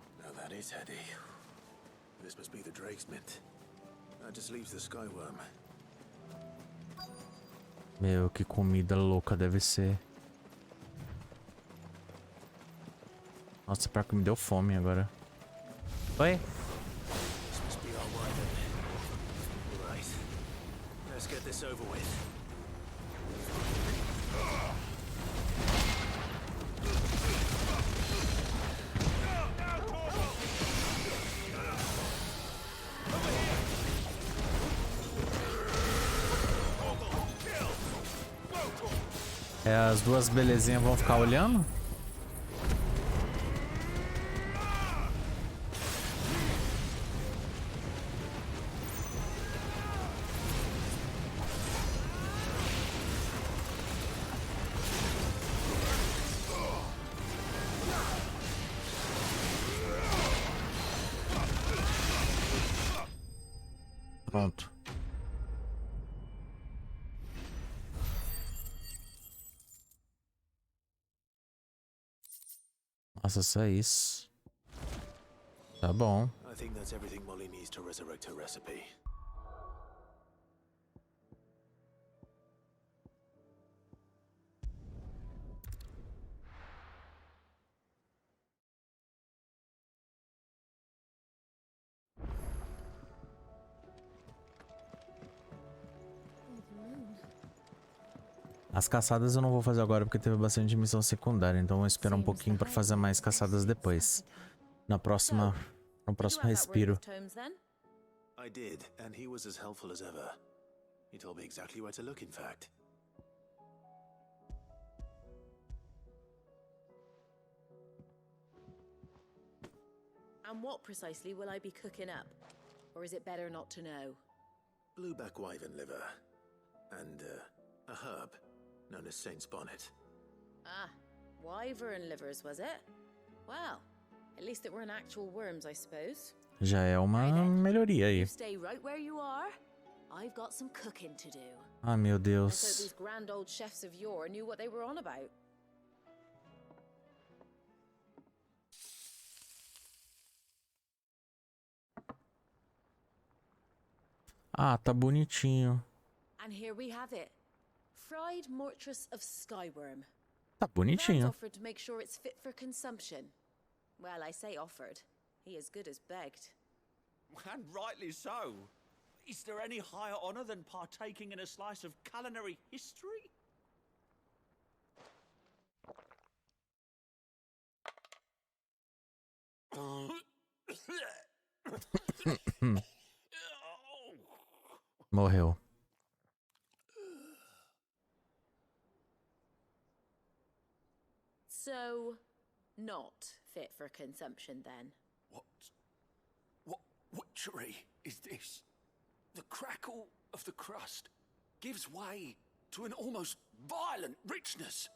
Meu, que comida louca deve ser. Nossa, pior que me deu fome agora. Oi? É, as duas belezinhas vão ficar olhando? Pronto. Nossa, só isso. Tá bom. I think that's everything Molly needs to resurrect her recipe. As caçadas eu não vou fazer agora porque teve bastante missão secundária, então vou esperar um pouquinho para fazer mais caçadas depois. No próximo respiro. I did, and he was as helpful as ever. He told me exactly where to look, in fact. And what precisely will I be cooking up? Or is it better not to know? Blueback wyvern liver. And, a herb known as Saint's Bonnet. Ah, wyvern livers, was it? Well, at least it weren't actual worms, I suppose. Já é uma melhoria aí. You stay right where you are. I've got some cooking to do. Ah, meu And so Deus. these grand old chefs of yore knew what they were on about. Ah, tá bonitinho. And here we have it. Fried mortress of skyworm. Tá Van's bonitinho. offered to make sure it's fit for consumption. Well, I say offered. He as good as begged. And rightly so. Is there any higher honor than partaking in a slice of culinary history? Morreu. So, not fit for consumption then. What witchery is this? The crackle of the crust gives way to an almost violent richness.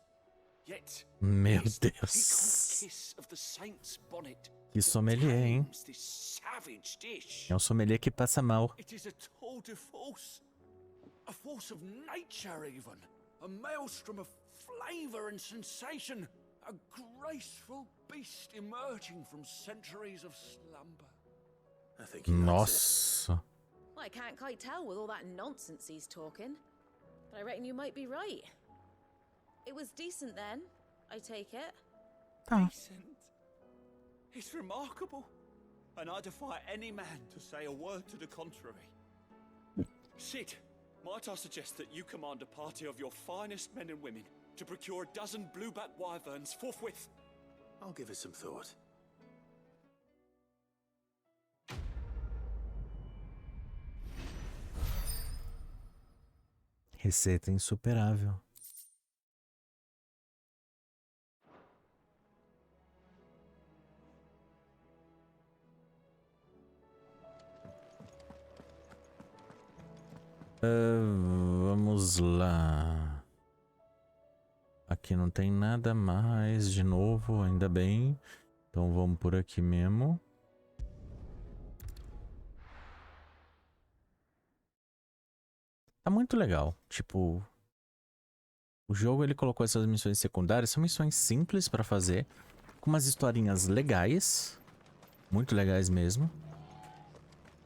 Yet, Meu this piquant Deus. kiss of the saint's bonnet Que sommelier, hein? tames this savage dish. É um sommelier que passa mal. It is a tour de force. A force of nature, even. A maelstrom of flavor and sensation. A graceful beast emerging from centuries of slumber. I think Nossa. Well, I can't quite tell with all that nonsense he's talking. But I reckon you might be right. It was decent then, I take it. Decent. It's remarkable. And I defy any man to say a word to the contrary. Sid, might I suggest that you command a party of your finest men and women to procure a dozen blueback wyverns forthwith? I'll give it some thought. Receita insuperável. Vamos lá. Aqui não tem nada mais de novo, ainda bem. Então vamos por aqui mesmo. Tá muito legal. Tipo, o jogo ele colocou essas missões secundárias, são missões simples pra fazer, com umas historinhas legais, muito legais mesmo,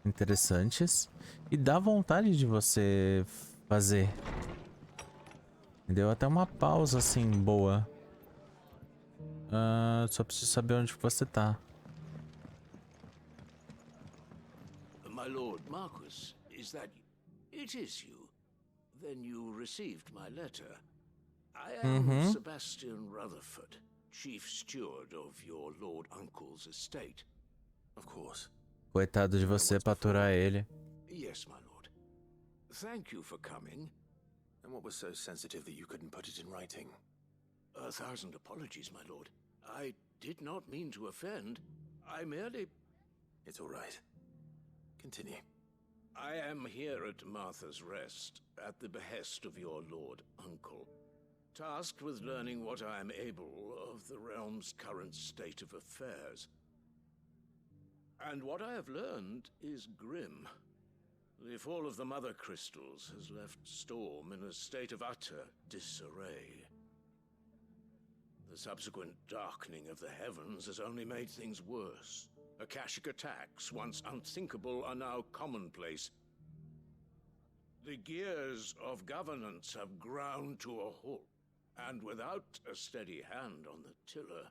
interessantes, e dá vontade de você fazer. Deu até uma pausa assim boa. Só preciso saber onde você tá. My Lord Marquis, is that it is you? Then you received my letter. I am Sebastian Rutherford, chief steward of your Lord Uncle's estate. Of course. Coitado de você pra aturar ele. Yes, my lord. Thank you for coming. And what was so sensitive that you couldn't put it in writing? 1,000 apologies, my lord. I did not mean to offend. I merely... It's all right. Continue. I am here at Martha's Rest, at the behest of your Lord Uncle, tasked with learning what I am able of the realm's current state of affairs. And what I have learned is grim. The fall of the Mother Crystals has left Storm in a state of utter disarray. The subsequent darkening of the heavens has only made things worse. Akashic attacks, once unthinkable, are now commonplace. The gears of governance have ground to a halt, and without a steady hand on the tiller,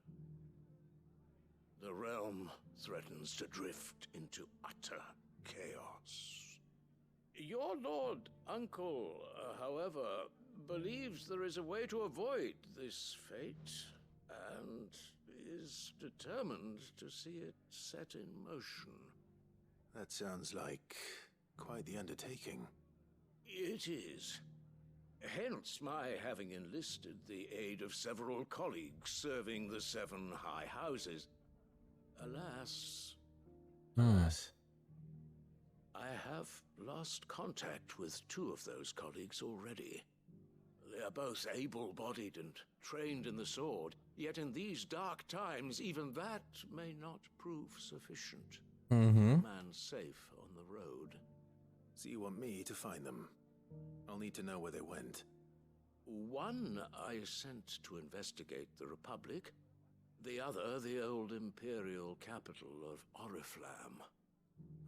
the realm threatens to drift into utter chaos. Your Lord Uncle, however, believes there is a way to avoid this fate, and is determined to see it set in motion. That sounds like quite the undertaking. It is. Hence my having enlisted the aid of several colleagues serving the 7 high houses. Alas, I have lost contact with 2 of those colleagues already. They are both able-bodied and trained in the sword, yet in these dark times, even that may not prove sufficient. Man safe on the road. So you want me to find them? I'll need to know where they went. One I sent to investigate the Republic. The other, the old Imperial capital of Oriflamme.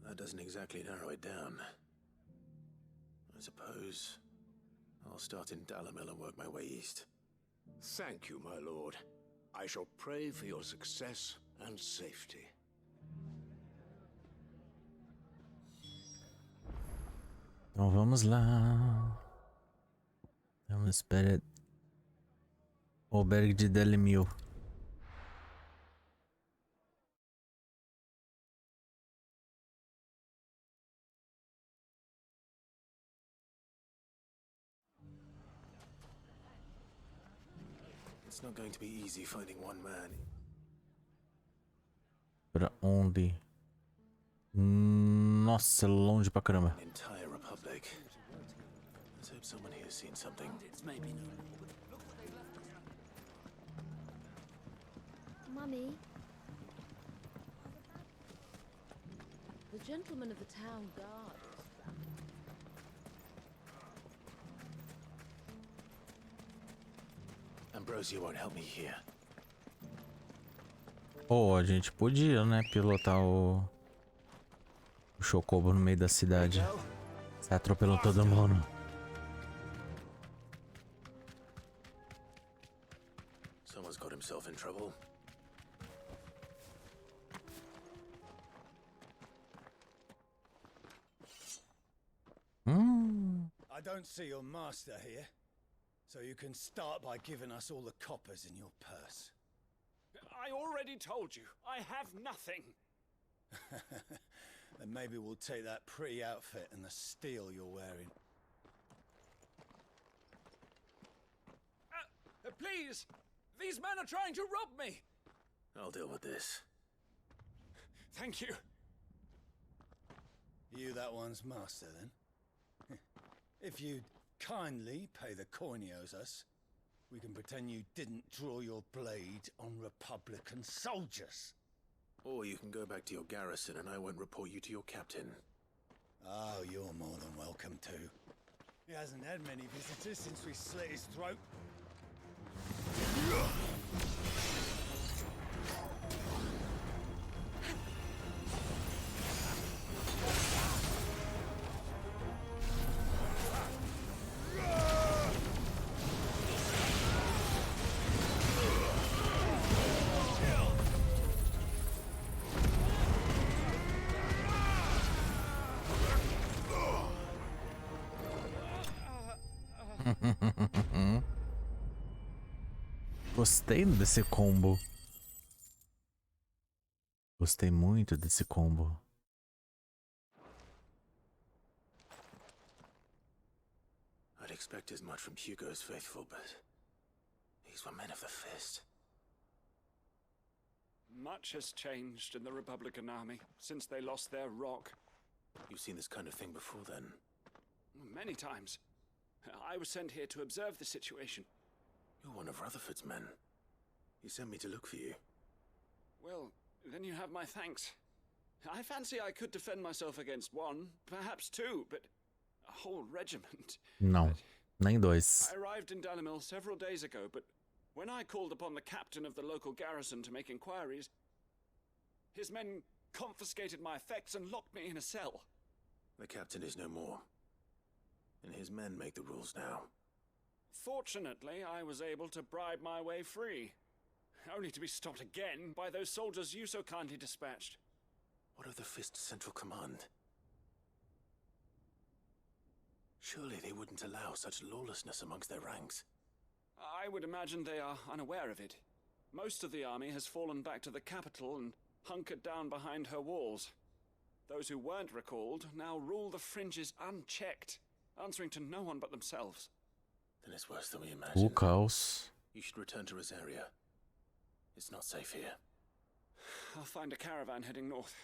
That doesn't exactly narrow it down. I suppose I'll start in Dalimil and work my way east. Thank you, my lord. I shall pray for your success and safety. Então vamos lá. Vamos para o albergue de Dalimil. It's not going to be easy finding one man. Para onde? Nossa, longe pra caramba. An entire republic. Let's hope someone here's seen something. Mummy? The gentleman of the town guard is back. Ambrosia won't help me here. Oh, a gente podia, né, pilotar o Chocobo no meio da cidade. Sai atropelando todo mundo. Someone's got himself in trouble. I don't see your master here, so you can start by giving us all the coppers in your purse. I already told you, I have nothing. Then maybe we'll take that pretty outfit and the steel you're wearing. Please! These men are trying to rob me! I'll deal with this. Thank you. You that one's master, then? If you'd kindly pay the coin he owes us, we can pretend you didn't draw your blade on Republican soldiers. Or you can go back to your garrison and I won't report you to your captain. Oh, you're more than welcome to. He hasn't had many visitors since we slit his throat. Gostei desse combo. Gostei muito desse combo. I'd expect as much from Hugo's faithful, but these were men of the fist. Much has changed in the Republican army since they lost their rock. You've seen this kind of thing before, then? Many times. I was sent here to observe the situation. You're one of Rutherford's men. He sent me to look for you. Well, then you have my thanks. I fancy I could defend myself against one, perhaps two, but a whole regiment. Não, nem dois. I arrived in Dalimil several days ago, but when I called upon the captain of the local garrison to make inquiries, his men confiscated my effects and locked me in a cell. The captain is no more, and his men make the rules now. Fortunately, I was able to bribe my way free, only to be stopped again by those soldiers you so kindly dispatched. What of the Fist's central command? Surely they wouldn't allow such lawlessness amongst their ranks. I would imagine they are unaware of it. Most of the army has fallen back to the capital and hunkered down behind her walls. Those who weren't recalled now rule the fringes unchecked, answering to no one but themselves. Then it's worse than we imagined. O caos. You should return to Rosaria. It's not safe here. I'll find a caravan heading north.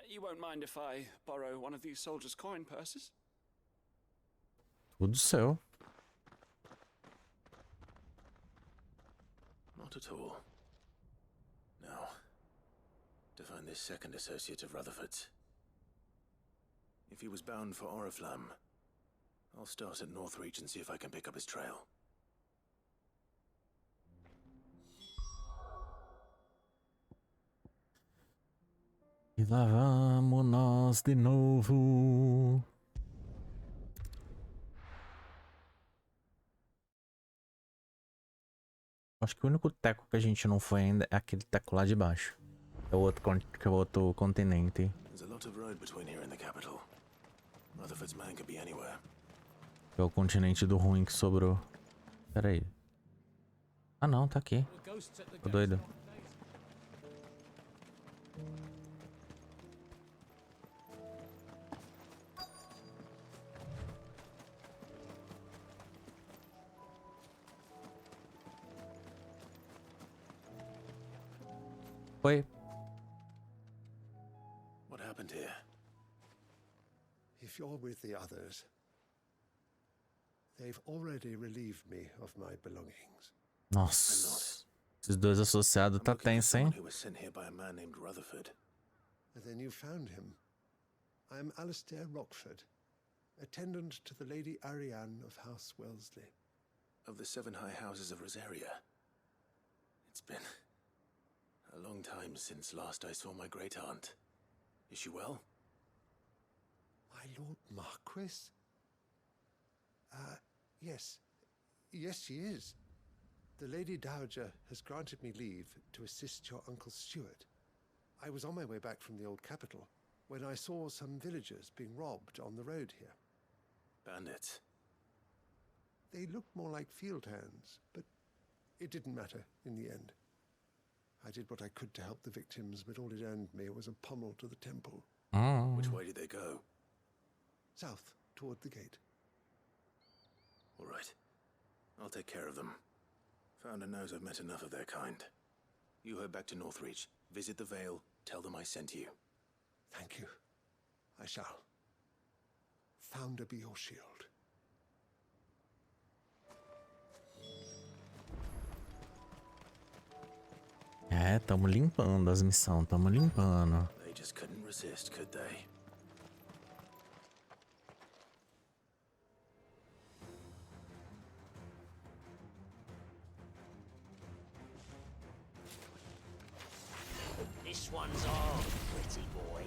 You won't mind if I borrow one of these soldiers' coin purses? Tudo céu. Not at all. Now, to find this second associate of Rutherford's. If he was bound for Oriflamme, I'll start at Northreach and see if I can pick up his trail. E lá vamos nós de novo. Acho que o único teco que a gente não foi ainda é aquele teco lá de baixo. É o outro continente. There's a lot of road between here and the capital. Rutherford's man could be anywhere. É o continente do ruim que sobrou. Pera aí. Ah não, tá aqui. Tô doido. Oi. What happened here? If you're with the others, they've already relieved me of my belongings. Nossa. Esses dois associados tá tenso, hein? Who was sent here by a man named Rutherford. And then you found him. I'm Alistair Rockford, attendant to the Lady Ariane of House Wellesley. Of the 7 high houses of Rosaria. It's been a long time since last I saw my great-aunt. Is she well? My Lord Marquis? Yes. Yes, she is. The Lady Dowager has granted me leave to assist your Uncle Stuart. I was on my way back from the old capital when I saw some villagers being robbed on the road here. Bandits? They looked more like field hands, but it didn't matter in the end. I did what I could to help the victims, but all it earned me was a pummel to the temple. Which way did they go? South, toward the gate. All right. I'll take care of them. Founder knows I've met enough of their kind. You head back to Northreach, visit the Vale, tell them I sent you. Thank you. I shall. Founder be your shield. É, tamo limpando as missões, tamo limpando. They just couldn't resist, could they? This one's all pretty boy.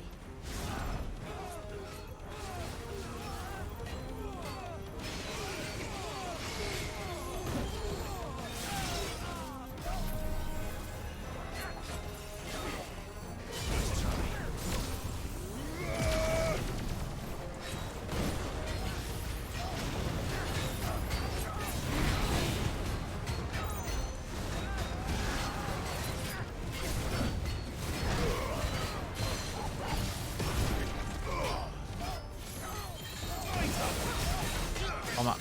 Toma.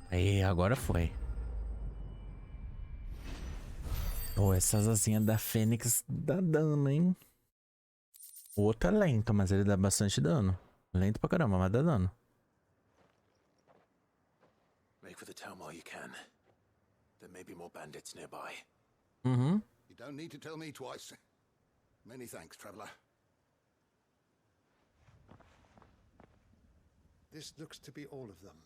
Aí, agora foi. Pô, essas asinhas da Fênix dá dano, hein? O outro é lento, mas ele dá bastante dano. Lento pra caramba, mas dá dano. Make for the town while you can. There may be more bandits nearby. You don't need to tell me twice. Many thanks, traveler. This looks to be all of them.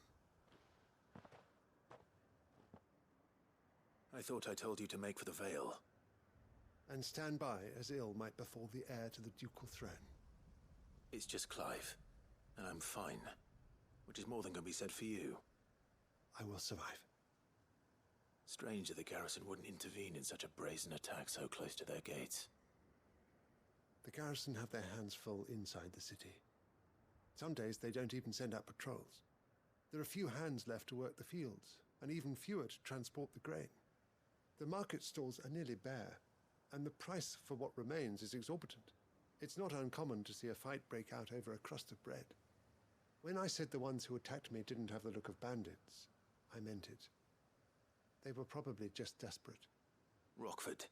I thought I told you to make for the Vale. And stand by as ill might befall the heir to the ducal throne. It's just Clive, and I'm fine. Which is more than can be said for you. I will survive. Strange that the garrison wouldn't intervene in such a brazen attack so close to their gates. The garrison have their hands full inside the city. Some days they don't even send out patrols. There are few hands left to work the fields, and even fewer to transport the grain. The market stalls are nearly bare, and the price for what remains is exorbitant. It's not uncommon to see a fight break out over a crust of bread. When I said the ones who attacked me didn't have the look of bandits, I meant it. They were probably just desperate. Rockford,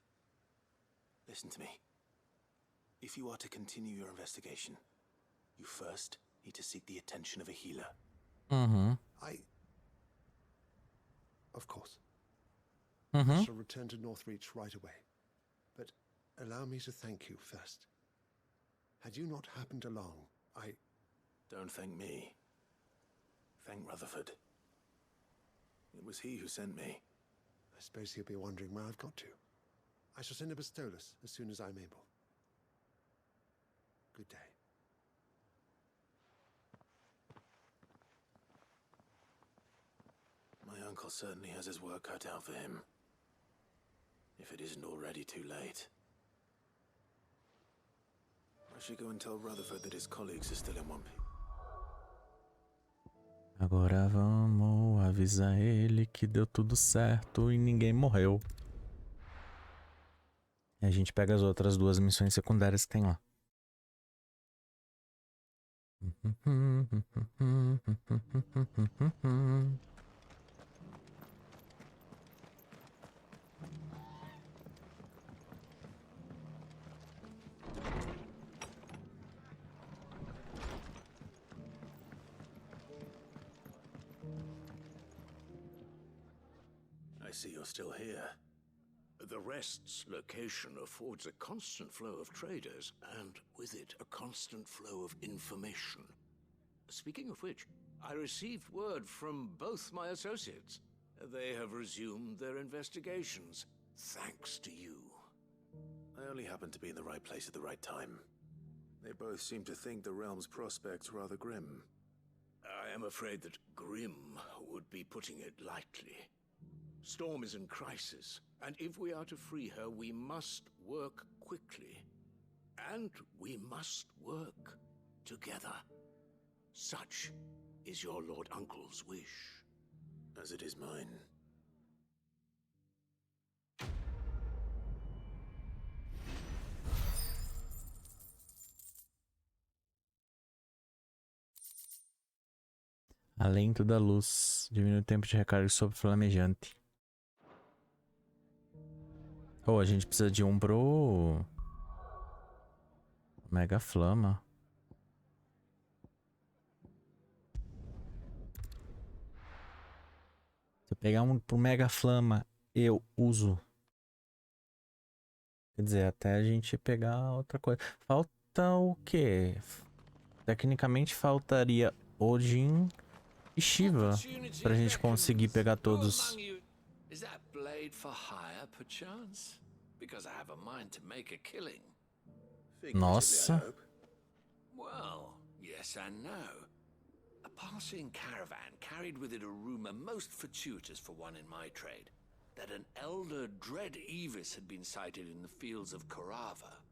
listen to me. If you are to continue your investigation, you first need to seek the attention of a healer. Of course. Mm-hmm. I shall return to Northreach right away. But allow me to thank you first. Had you not happened along, Don't thank me. Thank Rutherford. It was he who sent me. I suppose he'll be wondering where I've got to. I shall send a Bastolus as soon as I'm able. Good day. My uncle certainly has his work cut out for him. If it isn't already too late. I should go and tell Rutherford that his colleagues are still in one piece. Agora vamos avisar ele que deu tudo certo e ninguém morreu. E a gente pega as outras duas missões secundárias que tem lá. I see you're still here. The Rest's location affords a constant flow of traders, and with it, a constant flow of information. Speaking of which, I received word from both my associates. They have resumed their investigations, thanks to you. I only happened to be in the right place at the right time. They both seem to think the realm's prospects rather grim. I am afraid that grim would be putting it lightly. Storm is in crisis, and if we are to free her, we must work quickly. And we must work together. Such is your Lord Uncle's wish. As it is mine. Alento da luz. Diminui o tempo de recarga sobre flamejante. Oh, a gente precisa de um pro... Mega Flama. Se eu pegar um pro Mega Flama, eu uso. Quer dizer, até a gente pegar outra coisa. Falta o quê? Tecnicamente faltaria Odin e Shiva pra gente conseguir pegar todos. Is that blade for hire, perchance? Because I have a mind to make a killing. Nossa. Well, yes and no. A passing caravan carried with it a rumor most fortuitous for one in my trade, that an elder Dread Evis had been sighted in the fields of Korava.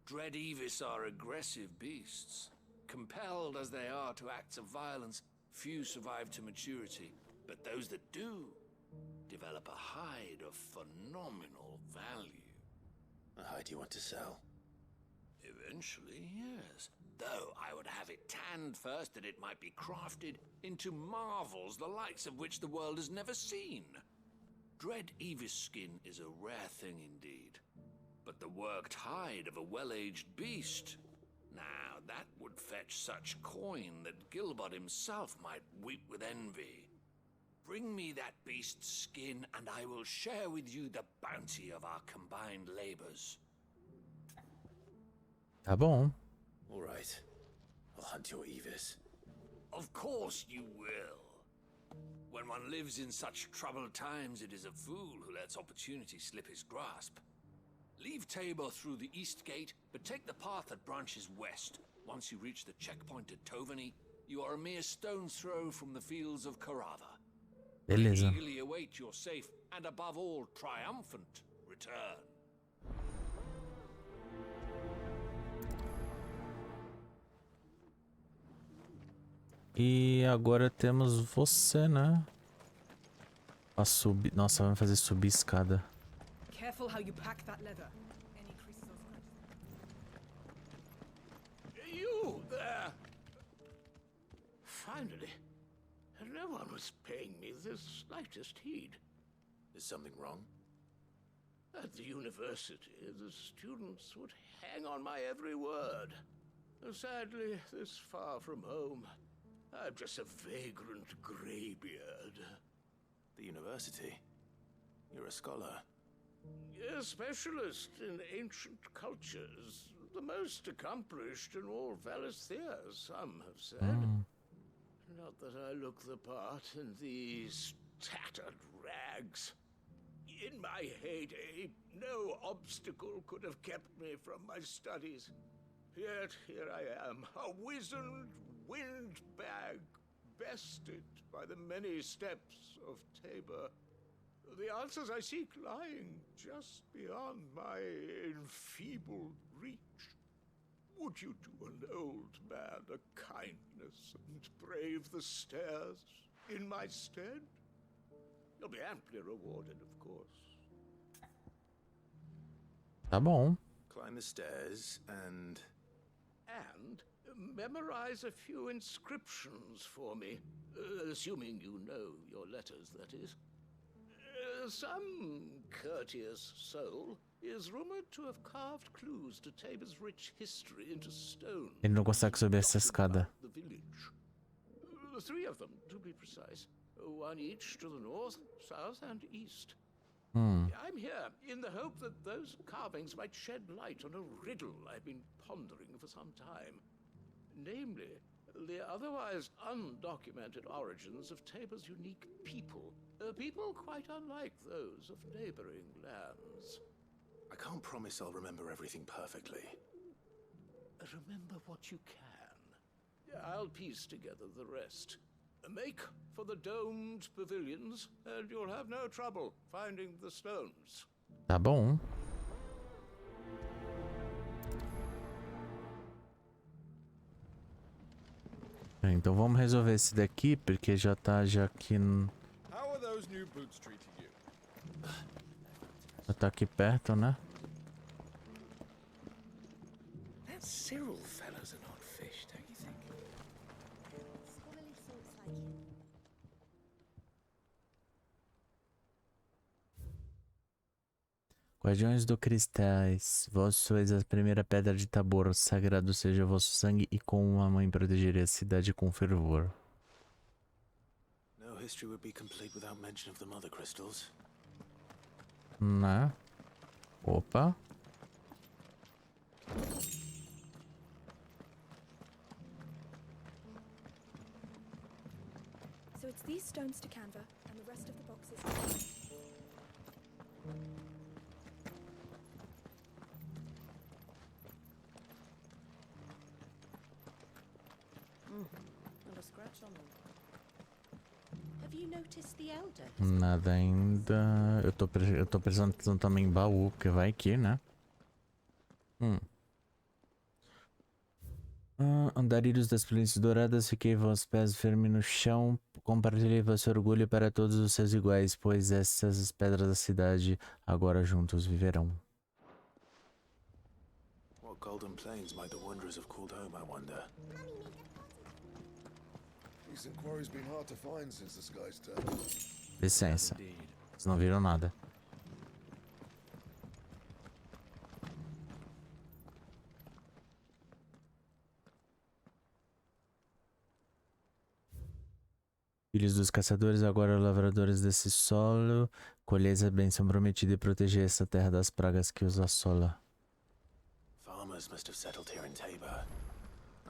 Dread Evis are aggressive beasts. Compelled as they are to acts of violence, few survive to maturity, but those that do develop a hide of phenomenal value. A hide you want to sell? Eventually, yes. Though I would have it tanned first that it might be crafted into marvels the likes of which the world has never seen. Dread Evis skin is a rare thing indeed. But the worked hide of a well-aged beast, now that would fetch such coin that Gilbert himself might weep with envy. Bring me that beast's skin, and I will share with you the bounty of our combined labors. Tá bom. All right. I'll hunt your Evis. Of course you will. When one lives in such troubled times, it is a fool who lets opportunity slip his grasp. Leave Tabor through the east gate, but take the path that branches west. Once you reach the checkpoint at Tovany, you are a mere stone's throw from the fields of Korava. Beleza. Eagerly await your safe, and above all, triumphant return. E agora temos você, né? Pra subir. Nossa, vamos fazer subir escada. Careful how you pack that leather. Any creases or scratches. There! Finally. No one was paying me the slightest heed. Is something wrong? At the university, the students would hang on my every word. Sadly, this far from home, I'm just a vagrant greybeard. The university? You're a scholar. A specialist in ancient cultures. The most accomplished in all Valisthea, some have said. Not that I look the part in these tattered rags. In my heyday, no obstacle could have kept me from my studies. Yet here I am, a wizened windbag, bested by the many steps of Tabor. The answers I seek lying just beyond my enfeebled reach. Would you do an old man a kindness and brave the stairs in my stead? You'll be amply rewarded, of course. Tá bom. Climb the stairs and memorize a few inscriptions for me, assuming you know your letters, that is. Some courteous soul is rumored to have carved clues to Tabor's rich history into stone. Ele não consegue subir essa escada. The village. The three of them, to be precise. One each to the north, south, and east. I'm here in the hope that those carvings might shed light on a riddle I've been pondering for some time. Namely, the otherwise undocumented origins of Tabor's unique people. A people quite unlike those of neighboring lands. I can't promise I'll remember everything perfectly. Remember what you can. I'll piece together the rest. Make for the domed pavilions, and you'll have no trouble finding the stones. Tá bom. Então vamos resolver esse daqui, porque já tá aqui. Já tá aqui perto, né? That Cyril fellow's an odd fish, don't you think? Scholarly sorts like him. Guardiões do Cristais, vós sois a primeira pedra de Tabor, sagrado seja vosso sangue e com uma mãe protegerei a cidade com fervor. No history would be complete without mention of the mother crystals. Né? Opa. So it's these stones to Kanver, and the rest of the boxes. Not a scratch on them. Have you noticed the elder? Nada ainda. Eu tô prestando atenção também em baú, porque vai que, né? Andarilhos das planícies douradas, fiquei vós pés firme no chão, compartilhei vosso orgulho para todos os seus iguais, pois essas pedras da cidade agora juntos viverão. What golden plains might the wanderers have called home, I wonder? Recent quarry's been hard to find since the sky's turned. Licença. Vocês não viram nada. Filhos dos caçadores, agora lavradores desse solo, colheis a bênção prometida e protegei essa terra das pragas que os assola. Farmers must have settled here in Tabor.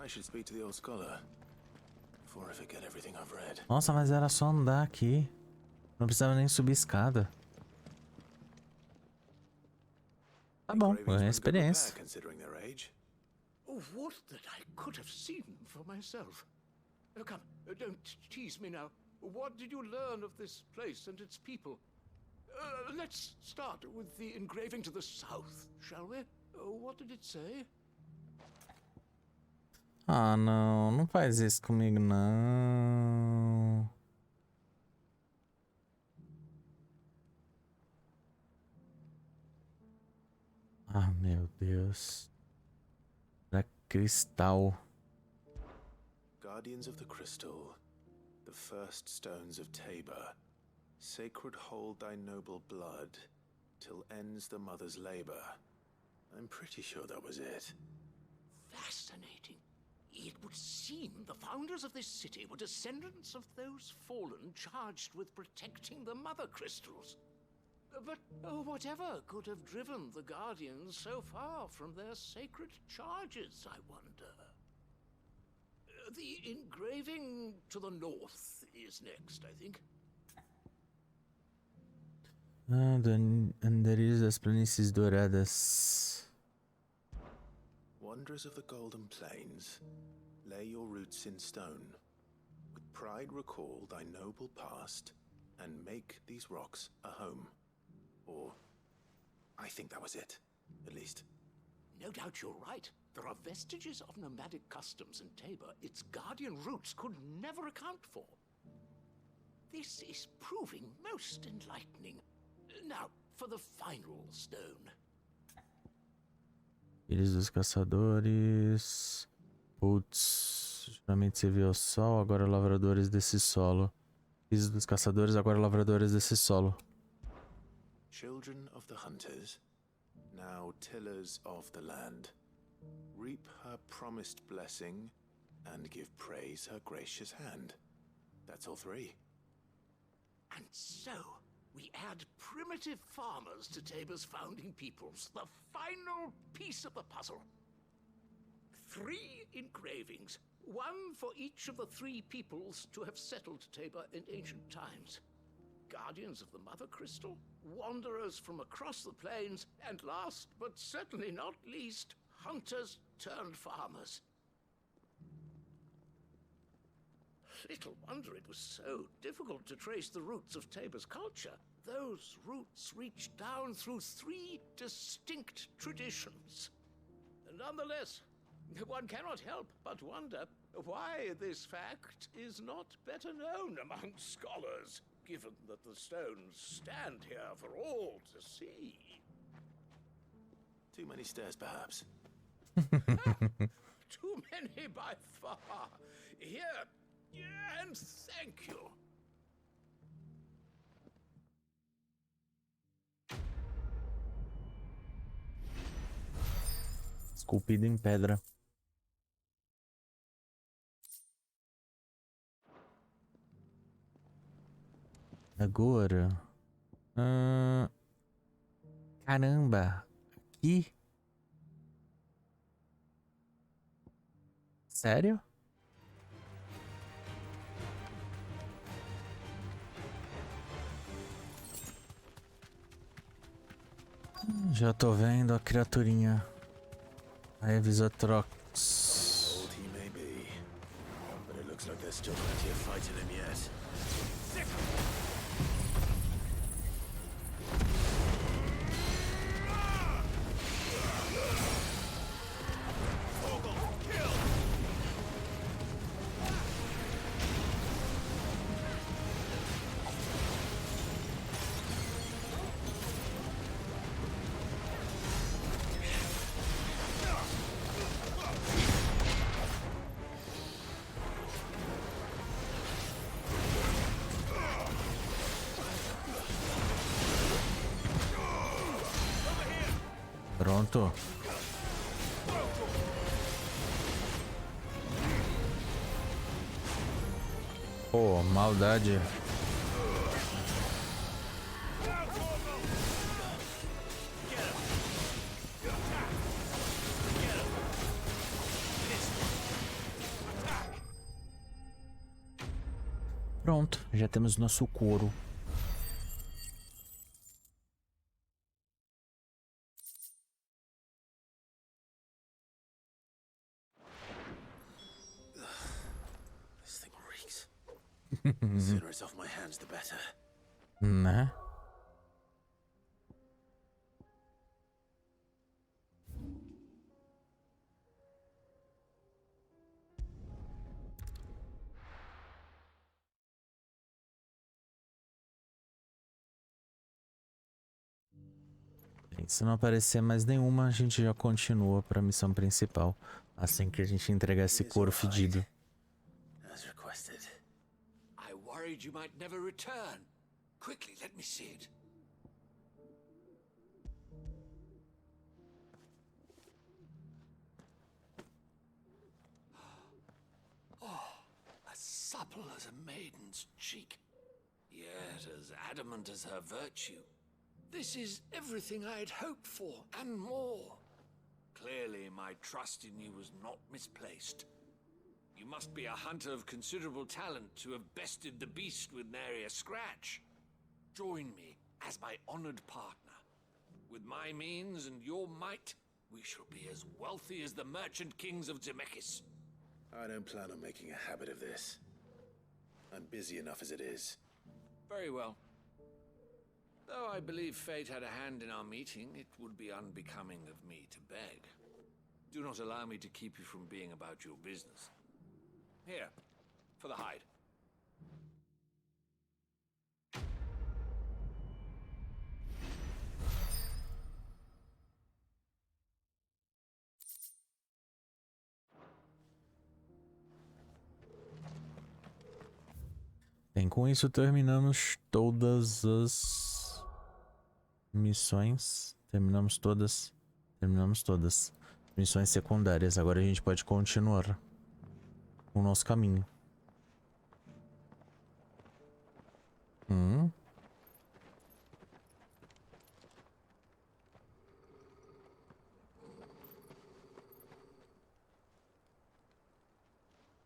I should speak to the old scholar before I forget everything I've read. Nossa, mas era só andar aqui. Não precisava nem subir escada. Tá bom, é experiência. What that I could have seen for myself. Come, don't tease me now. What did you learn of this place and its people? Let's start with the engraving to the south, shall we? What did it say? Ah, não. Não faz isso comigo, não. Ah, meu Deus. É cristal. Guardians of the Crystal, the first stones of Tabor, sacred hold thy noble blood, till ends the mother's labor. I'm pretty sure that was it. Fascinating. It would seem the founders of this city were descendants of those fallen charged with protecting the mother crystals. But whatever could have driven the Guardians so far from their sacred charges, I wonder? The engraving to the north is next, I think. Andarilhos das Planícies Douradas. Wanderers of the Golden Plains, lay your roots in stone. With pride recall thy noble past, and make these rocks a home. Or, I think that was it, at least. No doubt you're right. There are vestiges of nomadic customs in Tabor its guardian roots could never account for. This is proving most enlightening. Now, for the final stone. Filhos dos Caçadores. Putz. Geralmente se vê o sol, agora lavradores desse solo. Filhos dos Caçadores, agora lavradores desse solo. Children of the hunters, now tillers of the land, reap her promised blessing and give praise her gracious hand. That's all three. And so, we add primitive farmers to Tabor's founding peoples, the final piece of the puzzle. 3 engravings, one for each of the 3 peoples to have settled Tabor in ancient times. Guardians of the Mother Crystal, wanderers from across the plains, and last but certainly not least, hunters turned farmers. Little wonder it was so difficult to trace the roots of Tabor's culture. Those roots reach down through 3 distinct traditions. Nonetheless, one cannot help but wonder why this fact is not better known among scholars, given that the stones stand here for all to see. Too many stairs, perhaps. Too many by far. Here, and thank you. Esculpido em pedra. Agora. Caramba. Aqui. Sério? Já tô vendo a criaturinha. A Evisotrox. Old he may be, but it looks like there's still plenty of fight in him yet. Pronto. Pô, maldade. Pronto, já temos nosso couro. The sooner it's off my hands, the better. Né? Bem, se não aparecer mais nenhuma, a gente já continua para a missão principal. Assim que a gente entregar esse couro fedido. worried you might never return. Quickly, let me see it. Oh, as supple as a maiden's cheek, yet as adamant as her virtue. This is everything I had hoped for, and more. Clearly, my trust in you was not misplaced. You must be a hunter of considerable talent to have bested the beast with nary a scratch. Join me as my honored partner. With my means and your might, we shall be as wealthy as the merchant kings of Zemeckis. I don't plan on making a habit of this. I'm busy enough as it is. Very well. Though I believe fate had a hand in our meeting, it would be unbecoming of me to beg. Do not allow me to keep you from being about your business. Here, for the hide. Bem, com isso terminamos todas as missões. Terminamos todas. Missões secundárias. Agora a gente pode continuar o nosso caminho.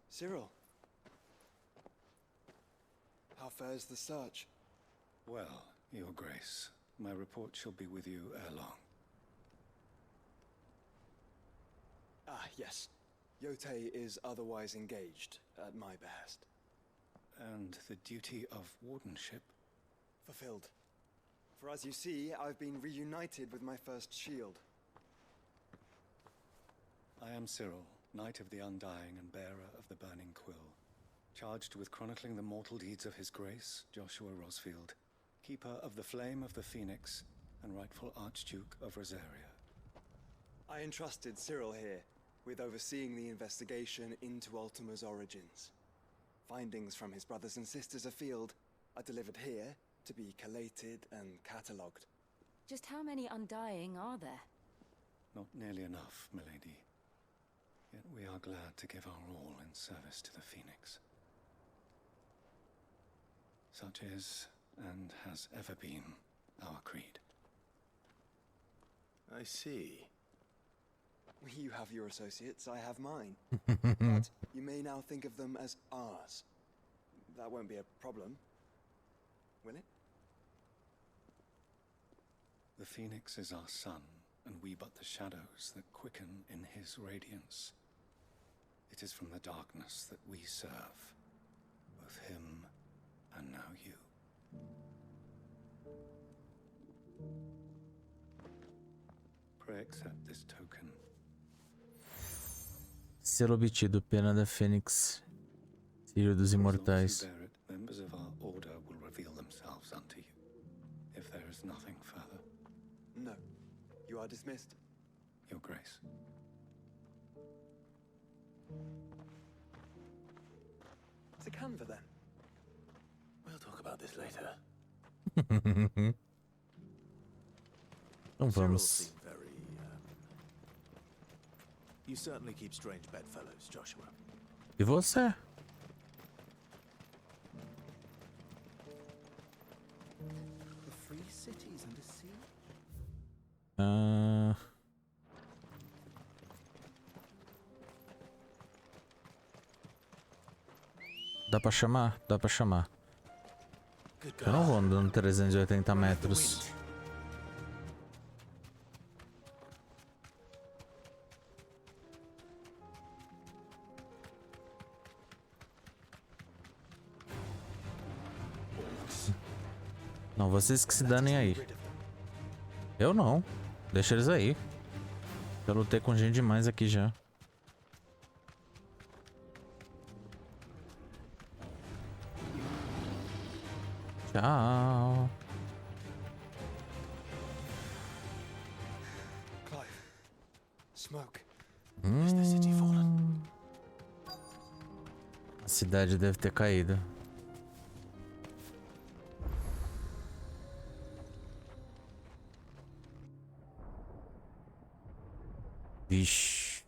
Cyril. How fares the search? Well, Your Grace, my report shall be with you ere long. Ah, yes. Yote is otherwise engaged, at my behest. And the duty of wardenship? Fulfilled. For as you see, I've been reunited with my first shield. I am Cyril, Knight of the Undying and bearer of the Burning Quill, charged with chronicling the mortal deeds of His Grace, Joshua Rosfield, Keeper of the Flame of the Phoenix, and rightful Archduke of Rosaria. I entrusted Cyril here with overseeing the investigation into Ultima's origins. Findings from his brothers and sisters afield are delivered here to be collated and catalogued. Just how many Undying are there? Not nearly enough, milady. Yet we are glad to give our all in service to the Phoenix. Such is, and has ever been, our creed. I see. You have your associates, I have mine. But you may now think of them as ours. That won't be a problem, will it? The Phoenix is our sun, and we but the shadows that quicken in his radiance. It is from the darkness that we serve, both him and now you. Pray accept this token. Selo obtido, pena da Fênix, Filho dos Imortais. Members of our order will reveal themselves unto you. If there is nothing further. No. You are dismissed. Your Grace. To Kanver, then. We'll talk about this later. Então vamos. You certainly keep strange bedfellows, Joshua. E você? The free cities under siege? Dá pra chamar? Dá pra chamar. Eu não vou andando 380 metros. Não, vocês que se danem aí. Eu não. Deixa eles aí. Eu lutei com gente demais aqui já. Tchau. Clive. Smoke. A cidade deve ter caído. Vixe.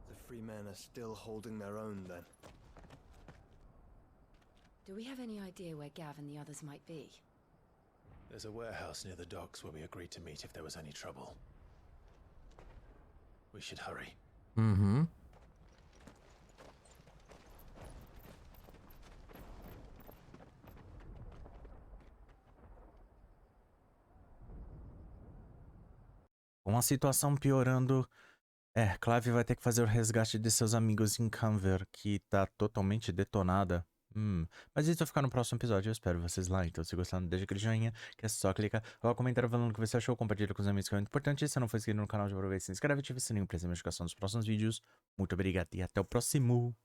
The free men are still holding their own, then. Do we have any idea where Gav and the others might be? There's a warehouse near the docks where we agreed to meet if there was any trouble. We should hurry. Mm-hmm. Com a situação piorando, Clive vai ter que fazer o resgate de seus amigos em Kanver, que tá totalmente detonada. Mas isso vai ficar no próximo episódio, eu espero vocês lá. Então, se gostaram, deixa aquele joinha, que é só clicar. Coloca um comentário falando o que você achou, compartilha com os amigos, que é muito importante. E se não for inscrito no canal, já aproveita e se inscreve e ativa o sininho para receber notificação dos próximos vídeos. Muito obrigado e até o próximo!